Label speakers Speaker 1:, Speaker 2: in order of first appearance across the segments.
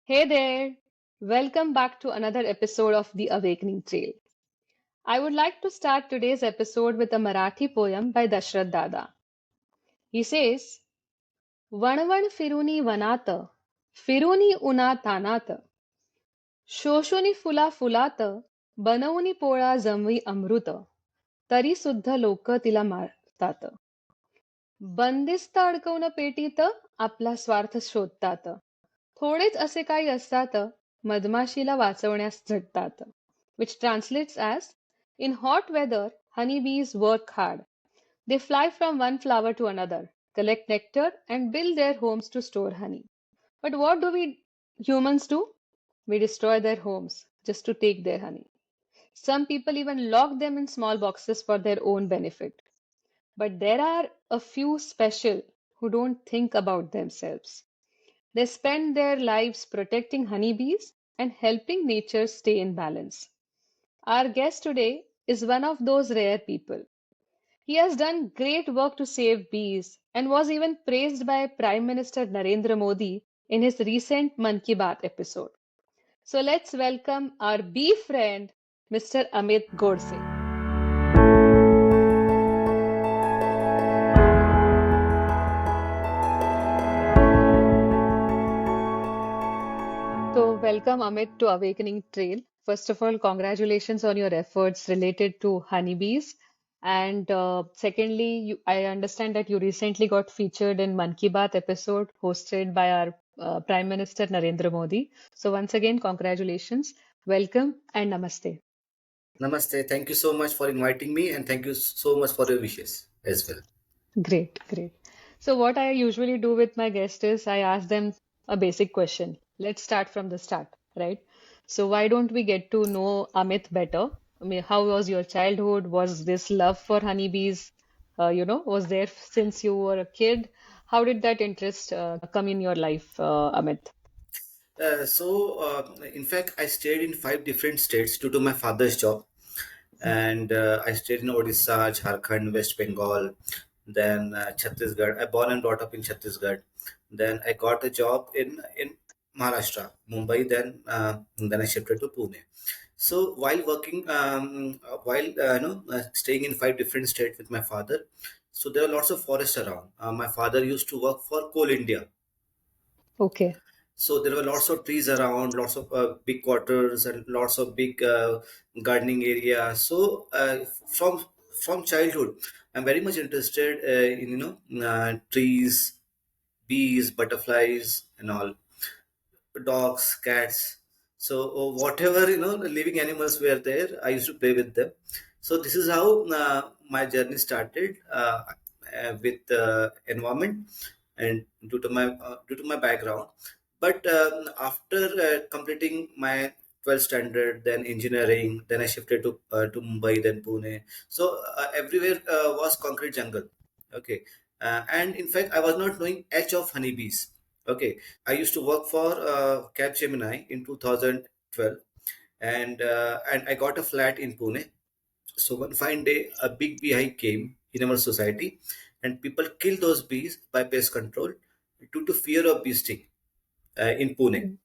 Speaker 1: Hey there! Welcome back to another episode of The Awakening Trail. I would like to start today's episode with a Marathi poem by Dashrath Dada. He says, वणवण फिरुनी वनात, फिरुनी उन्हातानात, शोषुनी फुला फुलात, बनवूनी पोळा जमवी अमृत, तरी सुद्धा लोक तिला मारतात. बंदिस्त अडकवून पेटीत आपला स्वार्थ शोधतात. थोडेच असे काही असतात मधमाशीला वाचवण्यास झटतात. Which translates as in hot weather, honeybees work hard. They fly from one flower to another, collect nectar, and build their homes to store honey. But what do we humans do? We destroy their homes just to take their honey. Some people even lock them in small boxes for their own benefit. But there are a few special who don't think about themselves. They spend their lives protecting honeybees and helping nature stay in balance. Our guest today is one of those rare people. He has done great work to save bees and was even praised by Prime Minister Narendra Modi in his recent Mann Ki Baat episode. So let's welcome our bee friend, Mr. Amit Godse. So, welcome Amit to Awakening Trail. First of all, congratulations on your efforts related to honeybees. And secondly, I understand that you recently got featured in Mann Ki Baat episode hosted by our Prime Minister Narendra Modi. So, once again, congratulations, welcome, and namaste.
Speaker 2: Namaste. Thank you so much for inviting me, and thank you so much for your wishes as well.
Speaker 1: Great, great. So, what I usually do with my guests is I ask them a basic question. Let's start from the start, right? So, why don't we get to know Amit better? I mean, how was your childhood? Was this love for honeybees, was there since you were a kid? How did that interest come in your life, Amit?
Speaker 2: In fact, I stayed in five different states due to my father's job, and I stayed in Odisha, Jharkhand, West Bengal, then Chhattisgarh. I born and brought up in Chhattisgarh. Then I got a job in Maharashtra, Mumbai. Then I shifted to Pune. So while working, staying in five different states with my father, so there are lots of forests around. My father used to work for Coal India.
Speaker 1: Okay.
Speaker 2: So there were lots of trees around, lots of big quarters, and lots of big gardening area. So from childhood, I'm very much interested in trees, bees, butterflies, and all, dogs, cats. So whatever the living animals were there, I used to play with them. So this is how my journey started with environment, and due to my background. But after completing my 12th standard, then engineering, then I shifted to Mumbai, then Pune. So everywhere was concrete jungle. Okay, and in fact, I was not knowing H of honeybees. Okay, I used to work for Capgemini in 2012, and I got a flat in Pune. So one fine day, a big beehive came in our society, and people killed those bees by pest control due to fear of bee sting in Pune.
Speaker 1: Mm.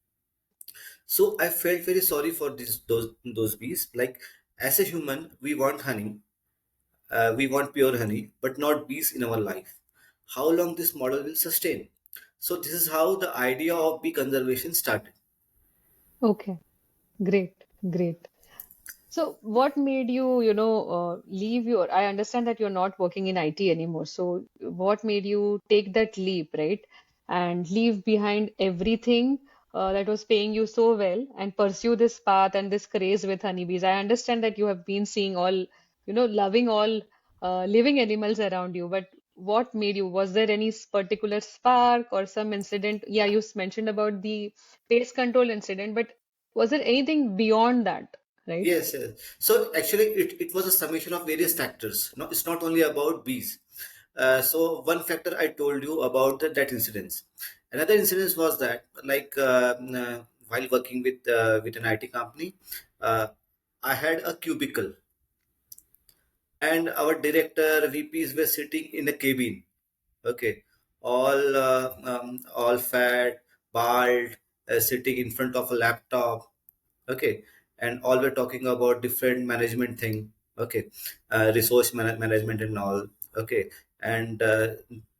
Speaker 2: So I felt very sorry for those bees. Like, as a human, we want honey, we want pure honey, but not bees in our life. How long this model will sustain? So this is how the idea of bee conservation started.
Speaker 1: Okay. Great, great. So, what made you, leave your? I understand that you're not working in IT anymore. So, what made you take that leap, right? And leave behind everything that was paying you so well and pursue this path and this craze with honeybees? I understand that you have been seeing all, loving all living animals around you. But what made you? Was there any particular spark or some incident? Yeah, you mentioned about the pest control incident, but was there anything beyond that, right?
Speaker 2: Yes, yes. So actually, it was a summation of various factors. No, it's not only about bees. So one factor I told you about that incident. Another incident was that, like, while working with an IT company, uh, I had a cubicle, and our director VPs were sitting in a cabin. Okay, all fat, bald, sitting in front of a laptop, okay, and all we're talking about different management thing, okay, resource management and all, okay, and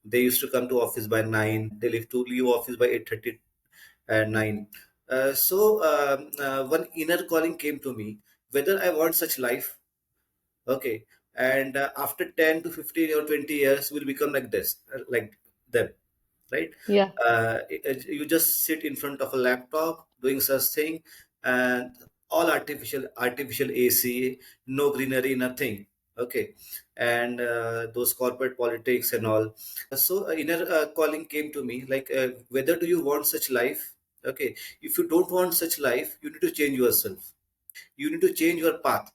Speaker 2: they used to come to office by 9, they leave office by 8:30 and 9. One inner calling came to me whether I want such life. Okay. And after 10 to 15 or 20 years, will become like this, like them, right?
Speaker 1: Yeah.
Speaker 2: You just sit in front of a laptop doing such thing, and all artificial AC, no greenery, nothing. Okay. And those corporate politics and all. Inner calling came to me like, whether do you want such life? Okay. If you don't want such life, you need to change yourself. You need to change your path.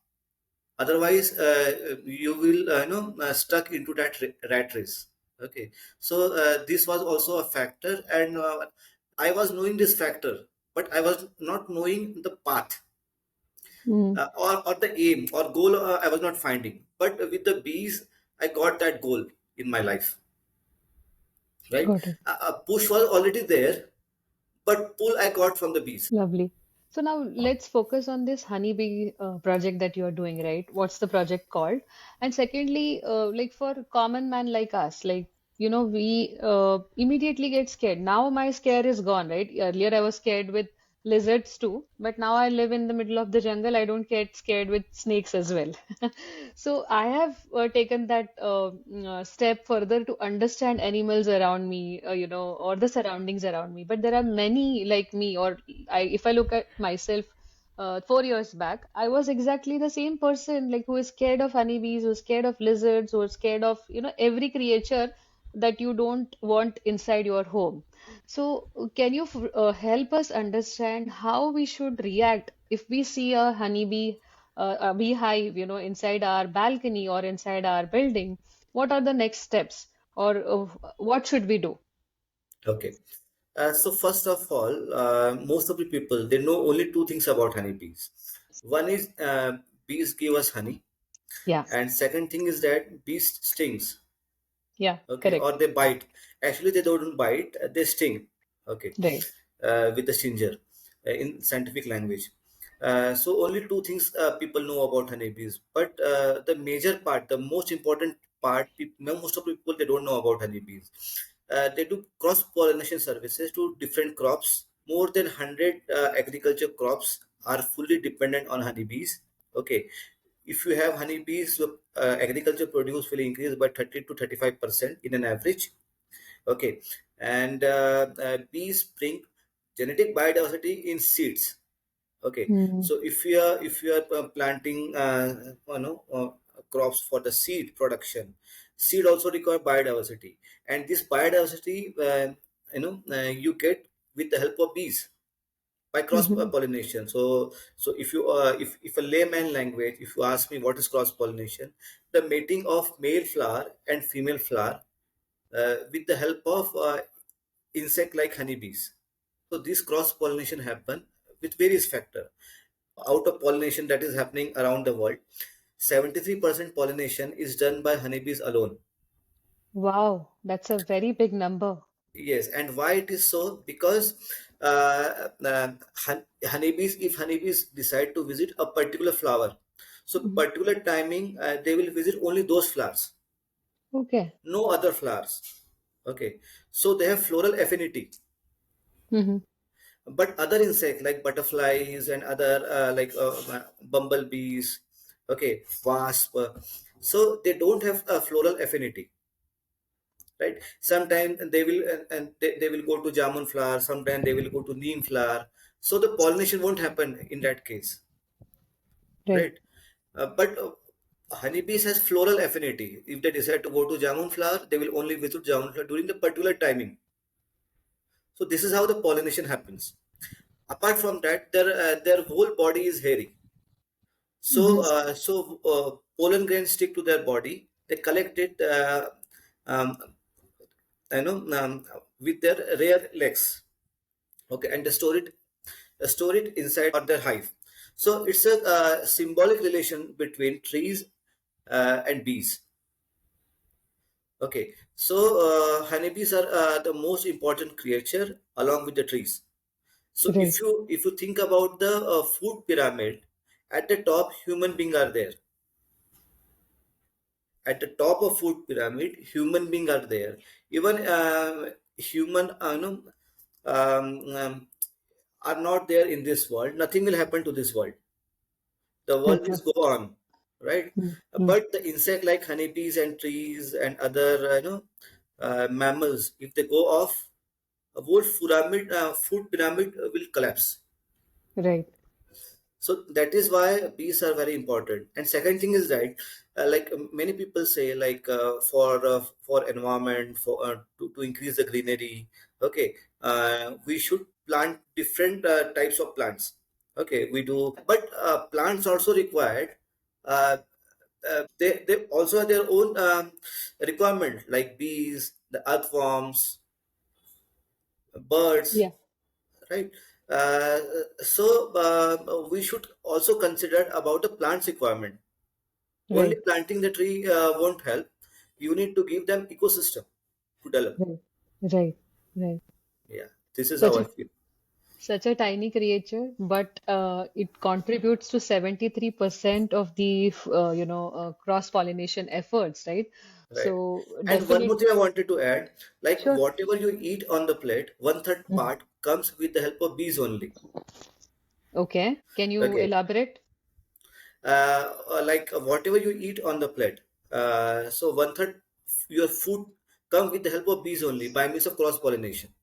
Speaker 2: Otherwise you will stuck into that rat race. Okay. This was also a factor, and I was knowing this factor, but I was not knowing the path,
Speaker 1: Mm,
Speaker 2: or the aim or goal. I was not finding, but with the bees I got that goal in my life, right?
Speaker 1: got it.
Speaker 2: Push was already there, but pull I got from the bees.
Speaker 1: Lovely. So now let's focus on this honeybee project that you are doing, right? What's the project called? And secondly, like for common man like us, like, we immediately get scared. Now my scare is gone, right? Earlier I was scared with lizards too, but now I live in the middle of the jungle. I don't get scared with snakes as well. So I have taken that step further to understand animals around me, or the surroundings around me. But there are many like me, or if I look at myself, 4 years back, I was exactly the same person, like who is scared of honeybees, who's scared of lizards, who's scared of, every creature that you don't want inside your home. So, can you help us understand how we should react if we see a honeybee, a beehive, inside our balcony or inside our building? What are the next steps, or what should we do?
Speaker 2: Okay. So first of all, most of the people, they know only two things about honeybees. One is bees give us honey,
Speaker 1: Yeah,
Speaker 2: and second thing is that bees stings,
Speaker 1: yeah,
Speaker 2: okay, or
Speaker 1: correct.
Speaker 2: they bite. Actually, they don't bite; they sting, okay,
Speaker 1: Right.
Speaker 2: with the stinger in scientific language. So only two things people know about honeybees, but the major part, the most important part, most of the people they don't know about honeybees. They do cross pollination services to different crops. More than 100 agriculture crops are fully dependent on honeybees. Okay, if you have honeybees, your agriculture produce will increase by 30 to 35% in an average. Okay, and bees bring genetic biodiversity in seeds. Okay,
Speaker 1: Hmm.
Speaker 2: so if you are planting crops for the seed production, seed also require biodiversity, and this biodiversity you get with the help of bees by cross
Speaker 1: Hmm.
Speaker 2: pollination. So if a layman language, if you ask me what is cross pollination, the mating of male flower and female flower with the help of insect like honeybees. So this cross pollination happen with various factor. Out of pollination that is happening around the world, 73% pollination is done by honeybees alone.
Speaker 1: Wow, that's a very big number.
Speaker 2: Yes, and why it is so? Because honeybees, if honeybees decide to visit a particular flower, so
Speaker 1: Mhm.
Speaker 2: particular timing they will visit only those flowers,
Speaker 1: Okay.
Speaker 2: no other flowers. Okay, so they have floral affinity.
Speaker 1: Hmm.
Speaker 2: But other insects like butterflies and other bumblebees, okay, wasp, so they don't have a floral affinity, right? Sometimes they will and they will go to jamun flower, sometimes they will go to neem flower, so the pollination won't happen in that case,
Speaker 1: Right.
Speaker 2: right? But honeybees has floral affinity. If they decide to go to jamun flower, they will only visit jamun flower during the particular timing. So this is how the pollination happens. Apart from that, their whole body is hairy.
Speaker 1: Hmm.
Speaker 2: Pollen grains stick to their body. They collect it, um, with their rear legs. Okay, and they store it inside or their hive. So it's a symbolic relation between trees and bees. Okay, so honeybees are the most important creature along with the trees. So
Speaker 1: Right.
Speaker 2: if you think about the food pyramid, at the top human beings are there. At the top of food pyramid, human beings are there. Even human um, um, are not there in this world. Nothing will happen to this world. The world will go on, right?
Speaker 1: Mm.
Speaker 2: But the insect like honeybees and trees and other mammals, if they go off, a whole food pyramid will collapse.
Speaker 1: Right.
Speaker 2: So that is why bees are very important. And second thing is that, like many people say, like for environment, to increase the greenery, okay, we should plant different types of plants. Okay, we do, but plants also required. Uh, they also have their own requirement, like bees, the earthworms, birds,
Speaker 1: Yeah.
Speaker 2: right? uh, we should also consider about the plant's requirement. Only
Speaker 1: Right.
Speaker 2: planting the tree won't help. You need to give them ecosystem to develop.
Speaker 1: Right. Right. Right.
Speaker 2: Yeah, this is how
Speaker 1: Such
Speaker 2: I
Speaker 1: a
Speaker 2: feel.
Speaker 1: such a tiny creature, but it contributes to 73% of the cross-pollination efforts, right?
Speaker 2: Right.
Speaker 1: So
Speaker 2: And one more
Speaker 1: definitely,
Speaker 2: thing I wanted to add, like
Speaker 1: sure.
Speaker 2: whatever you eat on the plate, one third
Speaker 1: Mm.
Speaker 2: part comes with the help of bees only.
Speaker 1: Okay. Can you
Speaker 2: Okay.
Speaker 1: elaborate?
Speaker 2: Like whatever you eat on the plate, so one third your food come with the help of bees only by means of cross pollination.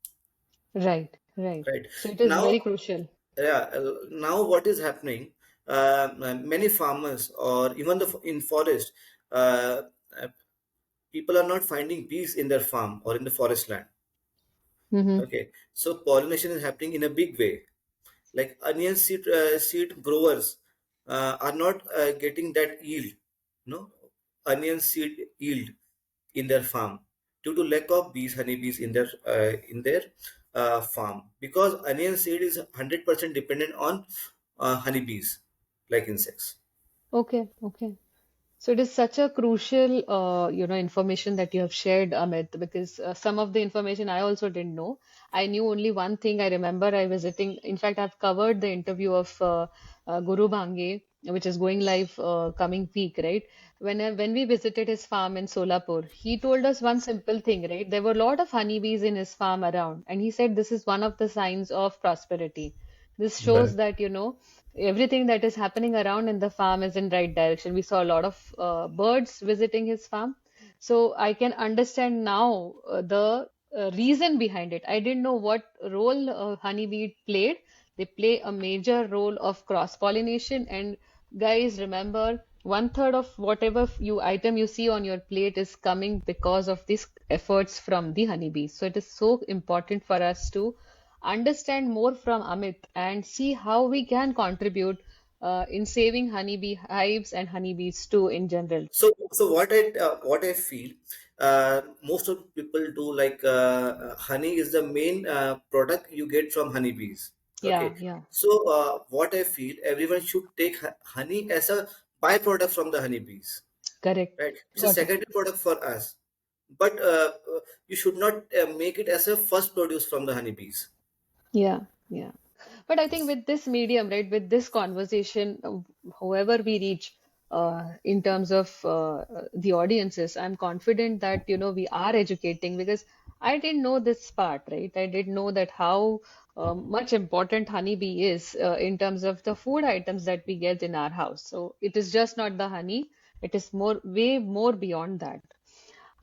Speaker 1: Right. Right.
Speaker 2: Right.
Speaker 1: So it is
Speaker 2: Now,
Speaker 1: very crucial.
Speaker 2: yeah, now what is happening? Many farmers or even in forest, uh, uh, people are not finding bees in their farm or in the forest land.
Speaker 1: Mm-hmm.
Speaker 2: Okay, so pollination is happening in a big way. Like onion seed growers are not getting that yield, no, onion seed yield in their farm due to lack of bees, honeybees in their farm, because onion seed is 100% dependent on honeybees, like insects.
Speaker 1: Okay. Okay. So it is such a crucial, information that you have shared, Amit, because some of the information I also didn't know. I knew only one thing. I remember I visiting. In fact, I've covered the interview of Guru Bhange, which is going live coming week, right? When we visited his farm in Solapur, he told us one simple thing, right? There were a lot of honeybees in his farm around, and he said this is one of the signs of prosperity. This shows
Speaker 2: Right.
Speaker 1: that, everything that is happening around in the farm is in right direction. We saw a lot of birds visiting his farm. So I can understand now the reason behind it. I didn't know what role honeybee played. They play a major role of cross pollination. And guys, remember, one third of whatever item you see on your plate is coming because of these efforts from the honeybees. So it is so important for us to understand more from Amit and see how we can contribute in saving honeybee hives and honeybees too in general.
Speaker 2: So what I feel, most of people do, like honey is the main product you get from honeybees.
Speaker 1: Yeah,
Speaker 2: Okay,
Speaker 1: yeah,
Speaker 2: so what I feel, everyone should take honey as a byproduct from the honeybees.
Speaker 1: correct.
Speaker 2: Right, it's a
Speaker 1: Got it.
Speaker 2: secondary product for us, but you should not make it as a first produce from the honeybees.
Speaker 1: Yeah, yeah. But I think with this medium, right, with this conversation, whoever we reach in terms of the audiences, I'm confident that, we are educating because I didn't know this part, right? I didn't know that how much important honeybee is in terms of the food items that we get in our house. So it is just not the honey, it is more, way more beyond that.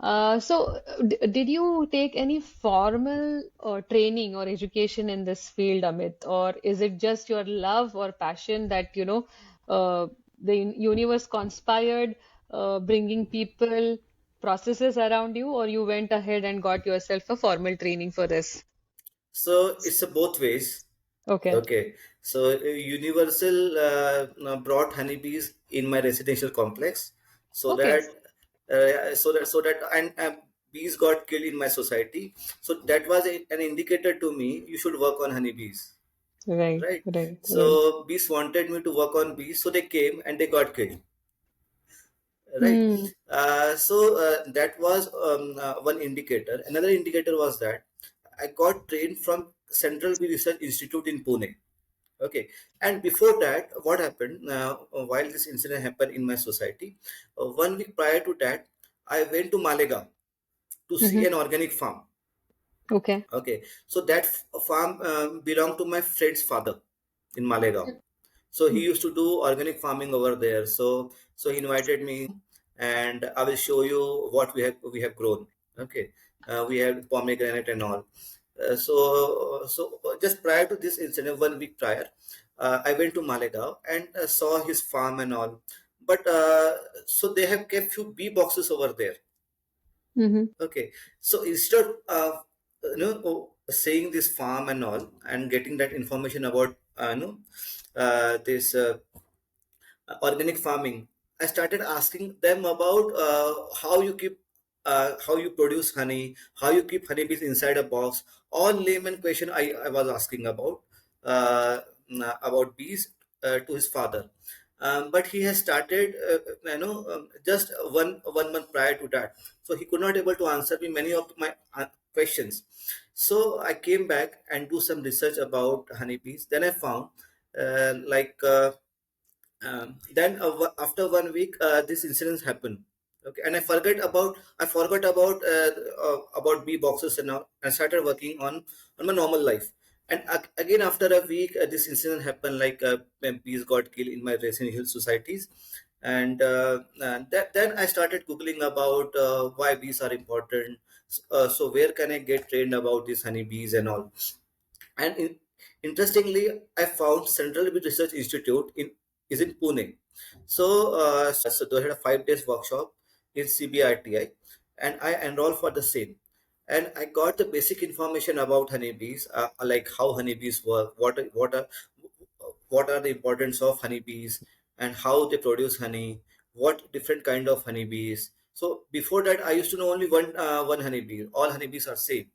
Speaker 1: Did you take any formal training or education in this field, Amit, or is it just your love or passion that, the universe conspired, bringing people, processes around you, or you went ahead and got yourself a formal training for this?
Speaker 2: So it's a both ways.
Speaker 1: Okay.
Speaker 2: Okay, so Universal brought honeybees in my residential complex, so
Speaker 1: Okay.
Speaker 2: that and bees got killed in my society. So that was an indicator to me. You should work on honeybees,
Speaker 1: Right,
Speaker 2: right?
Speaker 1: right, right.
Speaker 2: So bees wanted me to work on bees, so they came and they got killed, right?
Speaker 1: Hmm.
Speaker 2: That was one indicator. Another indicator was that I got trained from Central Bee Research Institute in Pune. Okay, and before that, what happened while this incident happened in my society? 1 week prior to that, I went to Malega to see
Speaker 1: Mm-hmm.
Speaker 2: an organic farm.
Speaker 1: Okay.
Speaker 2: Okay, so that farm belonged to my friend's father in Malega. So he used to do organic farming over there. So he invited me, and I will show you what we have grown. Okay, we have pomegranate and all. So just prior to this incident, 1 week prior, I went to Malegaon and saw his farm and all. But so they have kept few bee boxes over there.
Speaker 1: Mm-hmm.
Speaker 2: Okay, so instead of saying this farm and all and getting that information about this organic farming, I started asking them about how you produce honey, how you keep honeybees inside a box. All layman question I was asking about bees to his father. But he has started, just one month prior to that, so he could not able to answer me many of my questions. So I came back and do some research about honeybees. Then I found, then after 1 week, this incident happened. Okay, and I forgot about bee boxes and all. I started working on my normal life. And again, after a week, this incident happened. Like when bees got killed in my residential societies, and then I started googling about why bees are important. So where can I get trained about these honeybees and all? And interestingly, I found Central Bee Research Institute is in Pune. So they had a 5 days workshop in CBRTI, and I enrolled for the same. And I got the basic information about honeybees, like how honeybees work, what are the importance of honeybees, and how they produce honey, what different kind of honeybees. So before that, I used to know only one honeybee. All honeybees are same.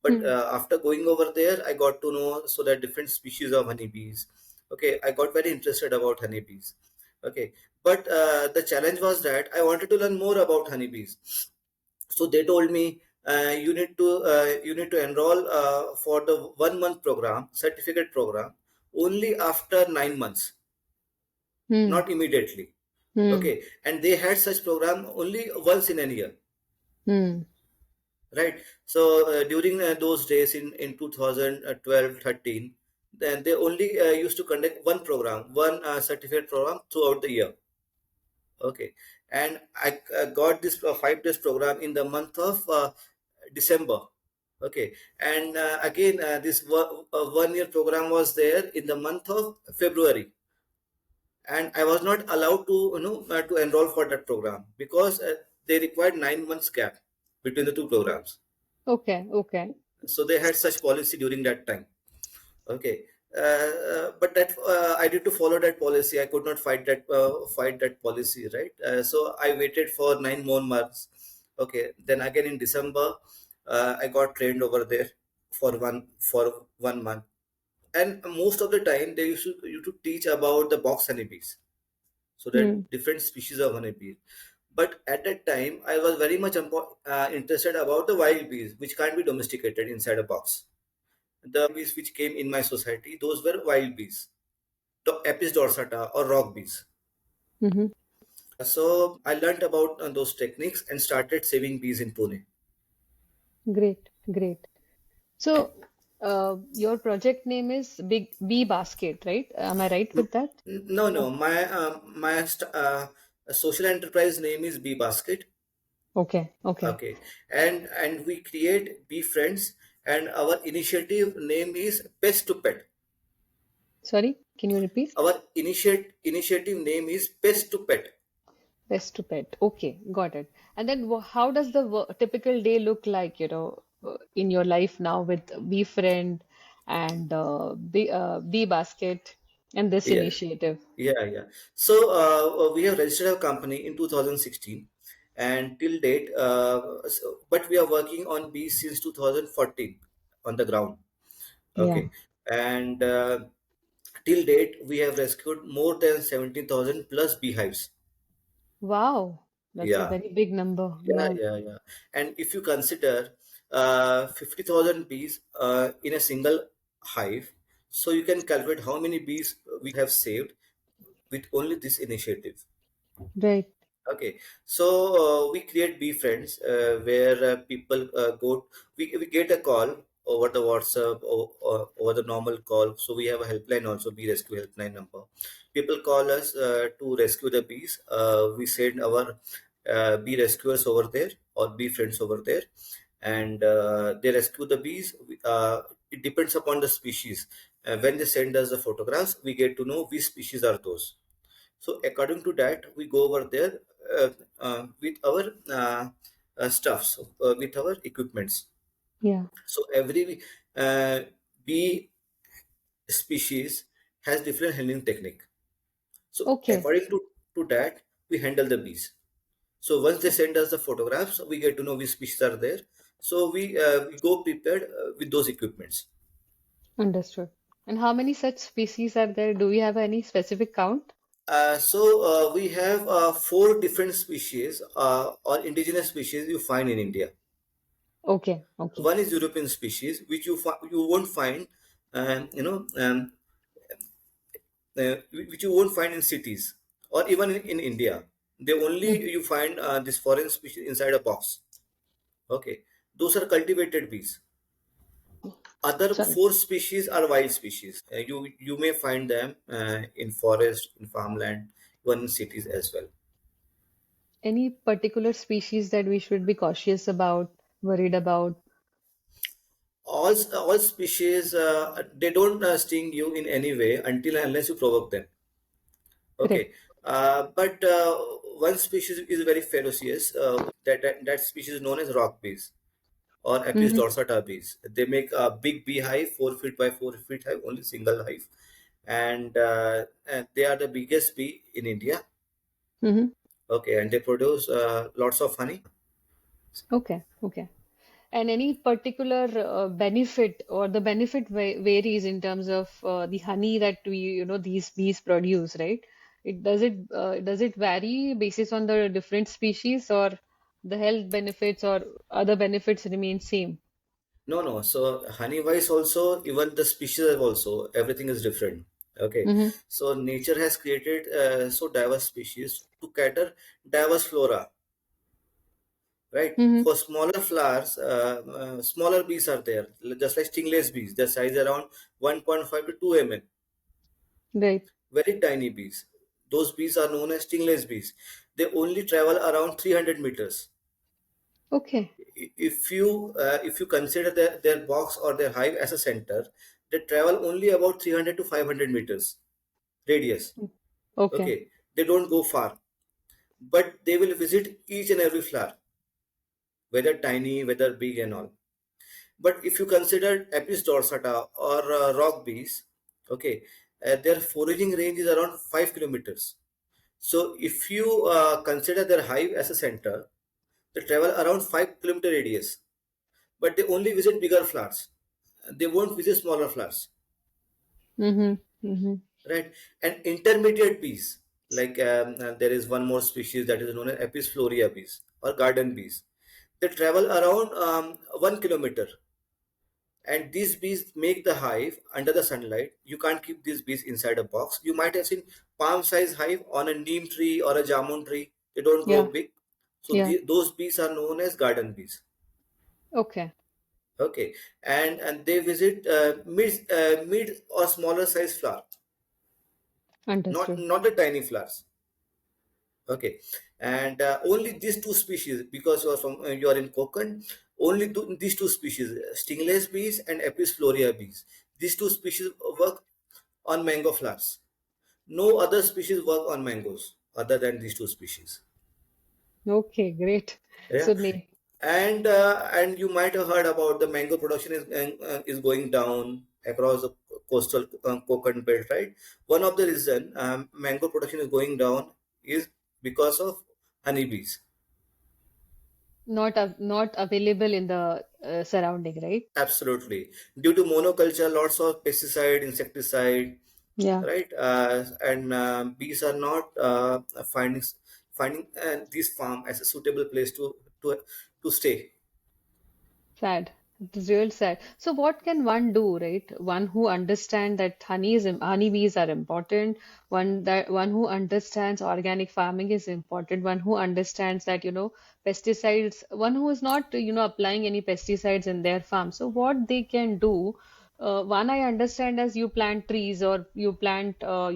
Speaker 2: But
Speaker 1: Mm-hmm.
Speaker 2: after going over there, I got to know so that different species of honeybees. Okay, I got very interested about honeybees. Okay, but the challenge was that I wanted to learn more about honeybees. So they told me you need to enroll for the 1 month program, certificate program, only after 9 months, not immediately.
Speaker 1: Mm-hmm.
Speaker 2: Okay, and they had such program only once in a year.
Speaker 1: Mm-hmm.
Speaker 2: Right. So during those days in 2012, 13, then they only used to conduct one program, one certificate program throughout the year. Okay, and I got this 5 days program in the month of December. Okay, and again this 1 year program was there in the month of February, and I was not allowed to to enroll for that program because they required 9 months gap between the two programs.
Speaker 1: Okay. Okay.
Speaker 2: So they had such policy during that time. Okay, but that I need to follow that policy. I could not fight that policy, right? So I waited for 9 more months. Okay, then again in December, I got trained over there for one month. And most of the time they used to teach about the box honeybees, so that
Speaker 1: Mm-hmm.
Speaker 2: different species of honeybee. But at that time, I was very much interested about the wild bees, which can't be domesticated inside a box. The bees which came in my society, those were wild bees, the Apis dorsata or rock bees.
Speaker 1: Mm-hmm.
Speaker 2: So I learned about those techniques and started saving bees in Pune.
Speaker 1: Great. Great. So, your project name is Big Bee Basket, right? Am I right with that?
Speaker 2: No,
Speaker 1: Oh,
Speaker 2: no, my social enterprise name is Bee Basket.
Speaker 1: okay. Okay.
Speaker 2: Okay, and we create bee friends, and our initiative name is Pest to Pet.
Speaker 1: Sorry, can you repeat?
Speaker 2: Our initiative name is Pest to Pet.
Speaker 1: Best to pet. Okay, got it. And then how does the typical day look like, in your life now with Bee Friend and Bee Basket and this
Speaker 2: Yeah,
Speaker 1: initiative?
Speaker 2: yeah. So we have registered a company in 2016, and till date, but we are working on bees since 2014 on the ground.
Speaker 1: Yeah.
Speaker 2: Okay, and till date we have rescued more than 17,000 plus beehives.
Speaker 1: Wow, that's a
Speaker 2: Yeah,
Speaker 1: very big number.
Speaker 2: yeah,
Speaker 1: Yeah.
Speaker 2: yeah, yeah. And if you consider 50,000 bees in a single hive. So you can calculate how many bees we have saved with only this initiative.
Speaker 1: Right.
Speaker 2: Okay, so we create bee friends where people we get a call over the WhatsApp or over the normal call. So we have a helpline also, bee rescue helpline number. People call us to rescue the bees. We send our bee rescuers over there or bee friends over there, and they rescue the bees. It depends upon the species. When they send us the photographs, we get to know which species are those. So according to that, we go over there uh, with our stuffs, with our equipments.
Speaker 1: Yeah.
Speaker 2: So every uh, bee species has different handling technique. So
Speaker 1: Okay.
Speaker 2: according to that, we handle the bees. So once they send us the photographs, we get to know which species are there. So we go prepared with those equipments.
Speaker 1: Understood. And how many such species are there? Do we have any specific count?
Speaker 2: We have four different species or indigenous species you find in India.
Speaker 1: Okay. Okay.
Speaker 2: One is European species, which you won't find, you know, which you won't find in cities or even in India. They
Speaker 1: Mm.
Speaker 2: only you find this foreign species inside a box. Okay, those are cultivated bees. Other
Speaker 1: Sorry.
Speaker 2: four species are wild species. You may find them in forest, in farmland, even in cities as well.
Speaker 1: Any particular species that we should be cautious about, worried about?
Speaker 2: All species they don't sting you in any way until and unless you provoke them.
Speaker 1: Correct.
Speaker 2: Okay, but one species is very ferocious. That species is known as rock bees or Apis
Speaker 1: Mm-hmm.
Speaker 2: dorsata bees. They make a big beehive, 4 feet by 4 feet high, only single hive, and they are the biggest bee in India.
Speaker 1: Mm-hmm.
Speaker 2: Okay, and they produce lots of honey.
Speaker 1: Okay. Okay. And any particular benefit or the benefit varies in terms of the honey that these bees produce, right? Does it vary basis on the different species, or the health benefits or other benefits remain same?
Speaker 2: No, no. So honey wise also, even the species have also, everything is different. Okay.
Speaker 1: Mm-hmm.
Speaker 2: So nature has created so diverse species to cater diverse flora, right?
Speaker 1: Mm-hmm.
Speaker 2: For smaller flowers, smaller bees are there, just like stingless bees. Their size around 1.5 to 2 mm.
Speaker 1: Right.
Speaker 2: Very tiny bees. Those bees are known as stingless bees. They only travel around 300 meters.
Speaker 1: Okay.
Speaker 2: If you consider their box or their hive as a center, they travel only about 300 to 500 meters radius.
Speaker 1: Okay.
Speaker 2: Okay, they don't go far, but they will visit each and every flower, whether tiny, whether big, and all. But if you consider Apis dorsata or rock bees, okay, their foraging range is around 5 kilometers. So if you consider their hive as a center, they travel around 5 kilometer radius, but they only visit bigger flowers. They won't visit smaller flowers,
Speaker 1: Mm-hmm. Mm-hmm.
Speaker 2: right? And intermediate bees, like there is one more species that is known as Apis florea bees or garden bees. They travel around 1 kilometer, and these bees make the hive under the sunlight. You can't keep these bees inside a box. You might have seen palm size hive on a neem tree or a jamun tree. They don't grow
Speaker 1: Yeah.
Speaker 2: big. So
Speaker 1: Yeah.
Speaker 2: those bees are known as garden bees.
Speaker 1: Okay.
Speaker 2: Okay, and they visit mid or smaller size flower, not
Speaker 1: Understood.
Speaker 2: not the tiny flowers. Okay, and only these two species, because you are in Konkan, only these two species, stingless bees and Apis florea bees. These two species work on mango flowers. No other species work on mangoes other than these two species.
Speaker 1: Okay, great.
Speaker 2: Yeah,
Speaker 1: So,
Speaker 2: and you might have heard about the mango production is going down across the coastal Konkan belt, right? One of the reason mango production is going down is because of honeybees.
Speaker 1: not available in the surrounding, right?
Speaker 2: Absolutely, due to monoculture, lots of pesticide, insecticide,
Speaker 1: Yeah.
Speaker 2: right? And bees are not finding this farm as a suitable place to stay.
Speaker 1: Sad. It's real sad. So what can one do, right? One who understands that honeybees are important, one who understands organic farming is important, one who understands that, pesticides, one who is not, applying any pesticides in their farm. So what they can do, one I understand as you plant trees or you plant, uh,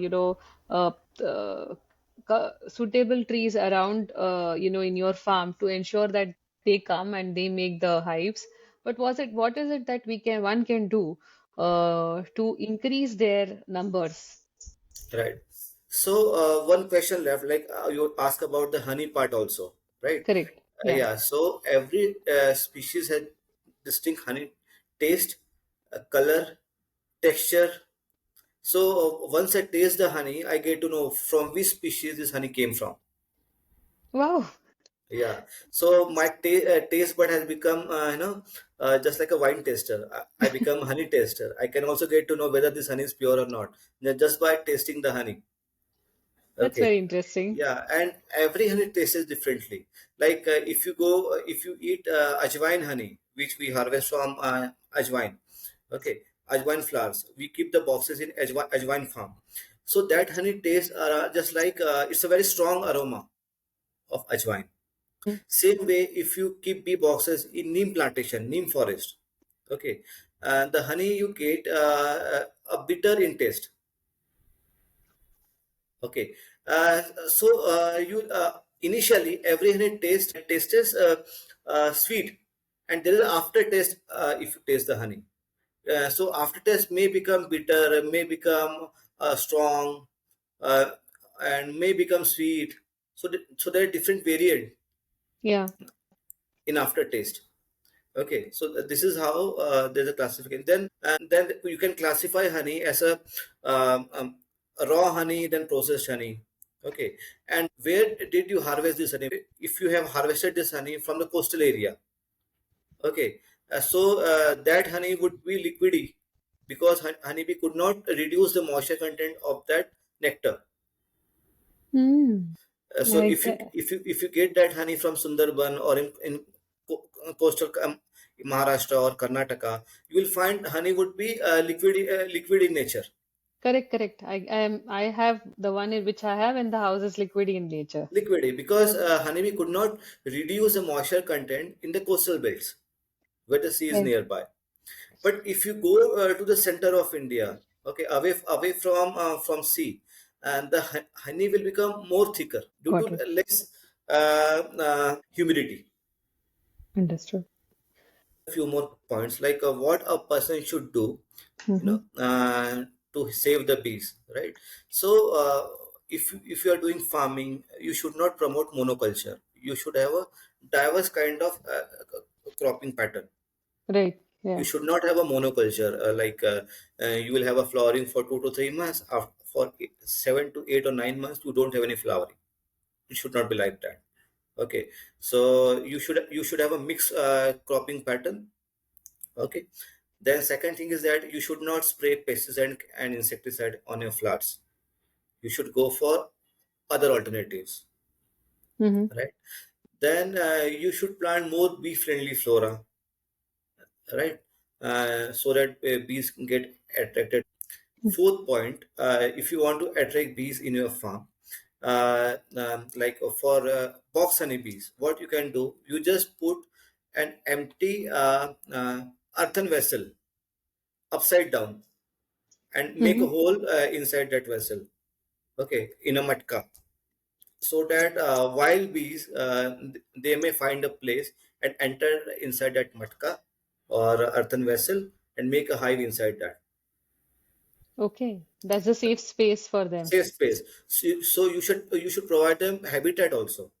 Speaker 1: uh, suitable trees around, in your farm to ensure that they come and they make the hives. But what is it that one can do to increase their numbers?
Speaker 2: Right. So one question left, like you ask about the honey part also, right?
Speaker 1: Correct. Yeah.
Speaker 2: Yeah. So every species has distinct honey taste, color, texture. So once I taste the honey, I get to know from which species this honey came from.
Speaker 1: Wow.
Speaker 2: Yeah. So my taste bud has become, just like a wine taster. I become honey taster. I can also get to know whether this honey is pure or not, just by tasting the honey.
Speaker 1: That's
Speaker 2: Okay.
Speaker 1: very interesting.
Speaker 2: Yeah, and every honey tastes differently. Like if you eat ajwain honey, which we harvest from ajwain, okay, ajwain flowers. We keep the boxes in ajwain farm. So that honey tastes just like it's a very strong aroma of ajwain. Same way, if you keep bee boxes in neem plantation, neem forest, okay, and the honey you get a bitter in taste. Okay. So you initially every honey tastes sweet, and there is aftertaste if you taste the honey. So aftertaste may become bitter, may become strong, uh, and may become sweet. So so there are different variant
Speaker 1: Yeah.
Speaker 2: in aftertaste. Okay, so this is how there's a classification. Then you can classify honey as a raw honey, then processed honey. Okay, and where did you harvest this honey? If you have harvested this honey from the coastal area, okay, so that honey would be liquidy because honeybee could not reduce the moisture content of that nectar.
Speaker 1: Mm.
Speaker 2: So
Speaker 1: Like,
Speaker 2: if you get that honey from Sundarban or in coastal Maharashtra or Karnataka, you will find honey would be liquid in nature.
Speaker 1: correct, correct. I have the one in which I have in the house is liquid in nature.
Speaker 2: Liquidy because honeybee could not reduce the moisture content in the coastal belts where the sea is
Speaker 1: Right.
Speaker 2: nearby. But if you go to the center of India, okay, away from sea, and the honey will become more thicker due to
Speaker 1: Got it.
Speaker 2: less humidity.
Speaker 1: Understood.
Speaker 2: A few more points like what a person should do, you
Speaker 1: Mm-hmm.
Speaker 2: know, to save the bees, right? So if you are doing farming, you should not promote monoculture. You should have a diverse kind of cropping pattern.
Speaker 1: Right.
Speaker 2: You
Speaker 1: Yeah.
Speaker 2: should not have a monoculture you will have a flowering for 2 to 3 months. For 7 to 8 or 9 months you don't have any flowering. It should not be like that. Okay, so you should have a mixed cropping pattern. Okay. Then second thing is that you should not spray pesticide and insecticide on your flowers. You should go for other alternatives,
Speaker 1: Mm-hmm.
Speaker 2: right? Then you should plant more bee-friendly flora, right? So that bees get attracted. Fourth point, if you want to attract bees in your farm, like for box honeybees, what you can do, you just put an empty earthen vessel upside down and make a
Speaker 1: Mm-hmm.
Speaker 2: hole inside that vessel, okay, in a matka, so that wild bees they may find a place and enter inside that matka or earthen vessel and make a hive inside that
Speaker 1: Okay. That's a safe space for them.
Speaker 2: safe space. So you should provide them habitat also,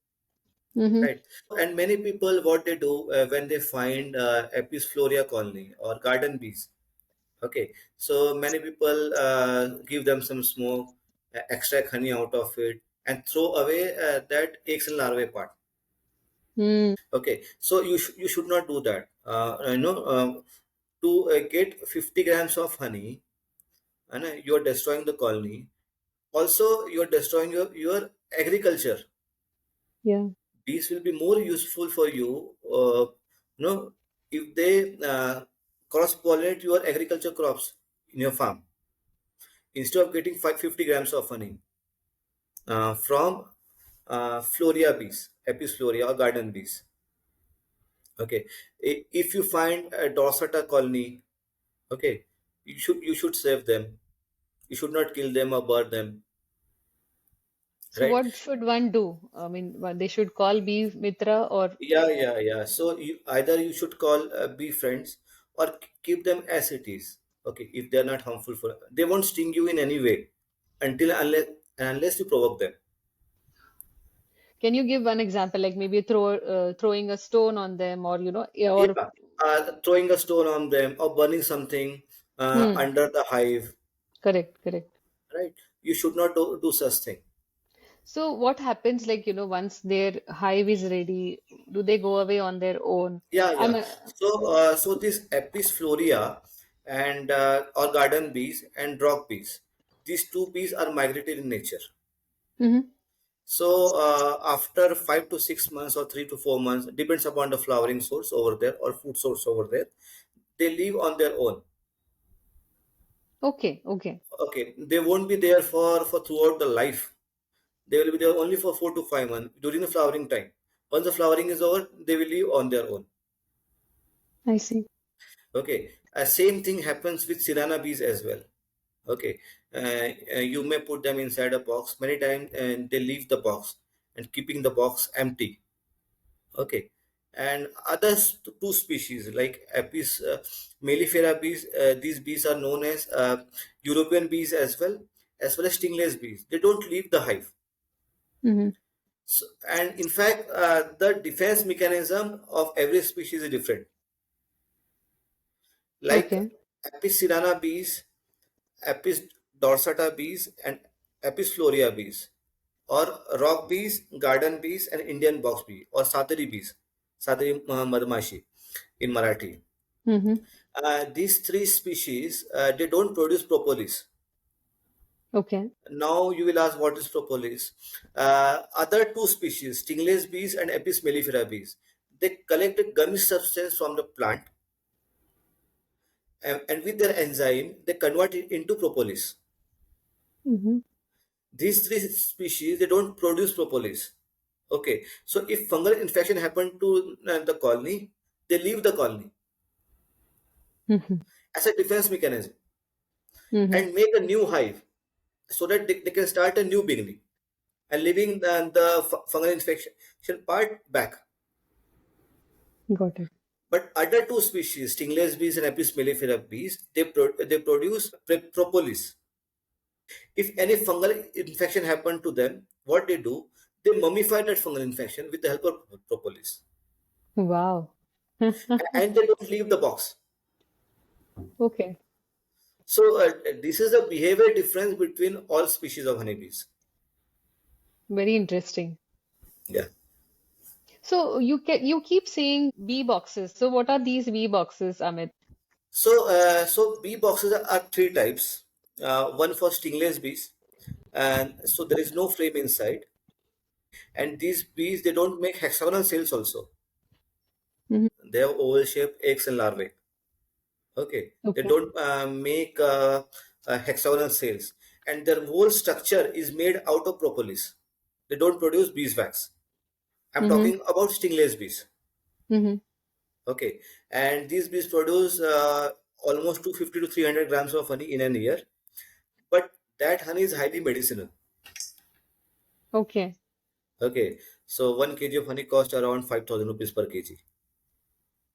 Speaker 1: Mm-hmm.
Speaker 2: right? And many people what they do when they find apis florea colony or garden bees. Okay, so many people give them some smoke, extract honey out of it, and throw away that eggs and larvae part. Okay, so you should not do that. To get 50 grams of honey, and you are destroying the colony. Also, you are destroying your agriculture.
Speaker 1: Yeah.
Speaker 2: Bees will be more useful for you, you know, if they cross pollinate your agriculture crops in your farm, instead of getting 550 grams of honey from floria bees, apis floria or garden bees. Okay, if you find a dorsata colony, okay, you should save them. You should not kill them or burn them,
Speaker 1: So
Speaker 2: right?
Speaker 1: what should one do? I mean, they should call Bee Mitra or
Speaker 2: Yeah, yeah, yeah. So either you should call be friends or keep them as it is. Okay, if they are not harmful for, they won't sting you in any way unless you provoke them.
Speaker 1: can you give one example, like maybe throwing a stone on them, or or
Speaker 2: Yeah, throwing a stone on them or burning something
Speaker 1: hmm,
Speaker 2: under the hive,
Speaker 1: correct, correct.
Speaker 2: right? You should not do such thing.
Speaker 1: So what happens, like, once their hive is ready, do they go away on their own?
Speaker 2: Yeah,
Speaker 1: I'm
Speaker 2: yeah. So this Apis florea and or garden bees and rock bees, these two bees are migratory in nature.
Speaker 1: Mhm.
Speaker 2: So after 5 to 6 months or 3 to 4 months, depends upon the flowering source over there or food source over there, they live on their own.
Speaker 1: Okay, okay.
Speaker 2: Okay, they won't be there for throughout the life. They will be there only for 4 to 5 months during the flowering time. Once the flowering is over, they will live on their own.
Speaker 1: I see.
Speaker 2: Okay, same thing happens with Sirana bees as well. Okay, you may put them inside a box. Many times and they leave the box and keeping the box empty. Okay, and others two species like Apis mellifera bees. These bees are known as European bees as well as stingless bees. They don't leave the hive.
Speaker 1: Hmm.
Speaker 2: So, and in fact, the defense mechanism of every species is different. Like
Speaker 1: Okay.
Speaker 2: Apis cerana bees, Apis dorsata bees, and Apis florea bees, or rock bees, garden bees, and Indian box bee, or satari bees, satari madmashi in Marathi.
Speaker 1: Hmm.
Speaker 2: These three species, they don't produce propolis.
Speaker 1: Okay.
Speaker 2: Now you will ask what is propolis. Other two species, stingless bees and Apis mellifera bees, they collect a gummy substance from the plant and with their enzyme they convert it into propolis.
Speaker 1: Hmm.
Speaker 2: These three species they don't produce propolis. Okay, so if fungal infection happen to the colony, they leave the colony
Speaker 1: Hmm.
Speaker 2: as a defense mechanism
Speaker 1: Hmm.
Speaker 2: and make a new hive so that they can start a new beginning and leaving the fungal infection part back.
Speaker 1: Got it.
Speaker 2: But other two species, stingless bees and Apis mellifera bees, they produce propolis. If any fungal infection happen to them, what they do, they mummify that fungal infection with the help of propolis,
Speaker 1: Wow.
Speaker 2: and they don't leave the box.
Speaker 1: Okay.
Speaker 2: So this is the behavior difference between all species of honeybees.
Speaker 1: Very interesting.
Speaker 2: Yeah.
Speaker 1: So you keep saying bee boxes. So what are these bee boxes, Amit?
Speaker 2: So bee boxes are three types. One for stingless bees, and so there is no frame inside. And these bees they don't make hexagonal cells also. They have oval shaped eggs and larvae. Okay, they
Speaker 1: Okay.
Speaker 2: don't make hexagonal cells, and their whole structure is made out of propolis. They don't produce beeswax. I'm
Speaker 1: Mm-hmm.
Speaker 2: talking about stingless bees.
Speaker 1: Mm-hmm.
Speaker 2: Okay, and these bees produce almost 250 to 300 grams of honey in an year, but that honey is highly medicinal.
Speaker 1: Okay.
Speaker 2: Okay, so 1 kg of honey costs around 5,000 rupees per kg.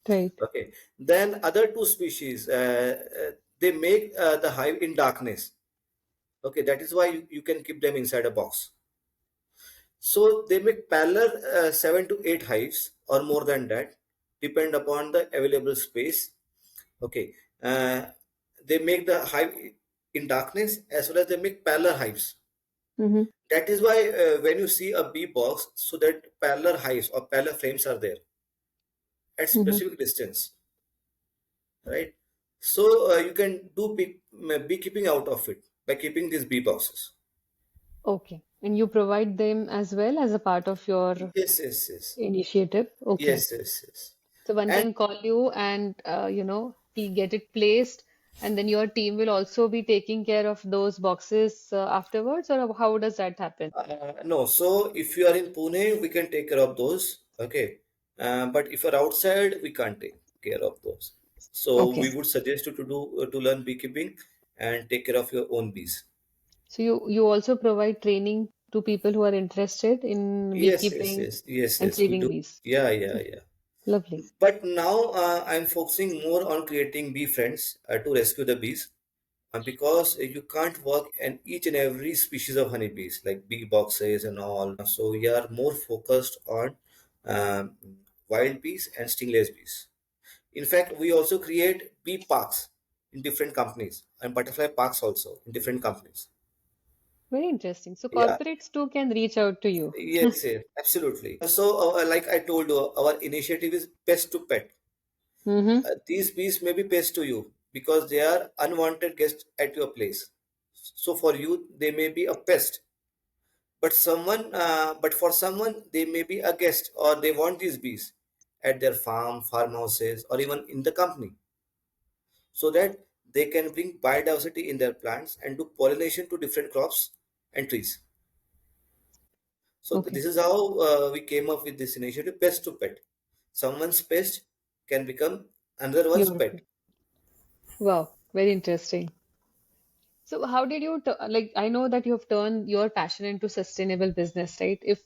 Speaker 1: Right.
Speaker 2: Okay, then other two species they make the hive in darkness. Okay, that is why you can keep them inside a box. So they make parallel 7 to 8 hives or more than that, depend upon the available space. Okay, they make the hive in darkness as well as they make parallel hives.
Speaker 1: Mm-hmm.
Speaker 2: That is why when you see a bee box, so that parallel hives or parallel frames are there at
Speaker 1: Mm-hmm.
Speaker 2: specific distance, right? So you can do beekeeping out of it by keeping these bee boxes.
Speaker 1: Okay. And you provide them as well as a part of your
Speaker 2: Yes, yes, yes,
Speaker 1: initiative. Okay.
Speaker 2: yes, yes, yes.
Speaker 1: So one
Speaker 2: And
Speaker 1: can call you and get it placed, and then your team will also be taking care of those boxes afterwards, or how does that happen?
Speaker 2: no, so if you are in Pune, we can take care of those. Okay. But if you're outside, we can't take care of those. So
Speaker 1: Okay.
Speaker 2: we would suggest you to do to learn beekeeping and take care of your own bees.
Speaker 1: So you also provide training to people who are interested in
Speaker 2: Yes, yes,
Speaker 1: beekeeping
Speaker 2: yes, yes,
Speaker 1: and
Speaker 2: yes. We
Speaker 1: saving
Speaker 2: do.
Speaker 1: bees.
Speaker 2: Yeah, yeah, yeah.
Speaker 1: Lovely.
Speaker 2: But now I'm focusing more on creating bee friends to rescue the bees. Because you can't work in each and every species of honeybees, like bee boxes and all. So we are more focused on um, wild bees and stingless bees. In fact, we also create bee parks in different companies and butterfly parks also in different companies.
Speaker 1: Very interesting. So
Speaker 2: Yeah,
Speaker 1: corporates too can reach out to you.
Speaker 2: yes, yes, absolutely. So, like I told you, our initiative is pest to pet.
Speaker 1: Mm-hmm.
Speaker 2: These bees may be pests to you because they are unwanted guests at your place. So for you, they may be a pest, but for someone, they may be a guest or they want these bees at their farmhouses, or even in the company, so that they can bring biodiversity in their plants and do pollination to different crops and trees. So
Speaker 1: Okay.
Speaker 2: this is how we came up with this initiative, pest to pet. Someone's pest can become another one's
Speaker 1: Your
Speaker 2: pet.
Speaker 1: Wow, very interesting. So how did you like? I know that you have turned your passion into sustainable business, right? If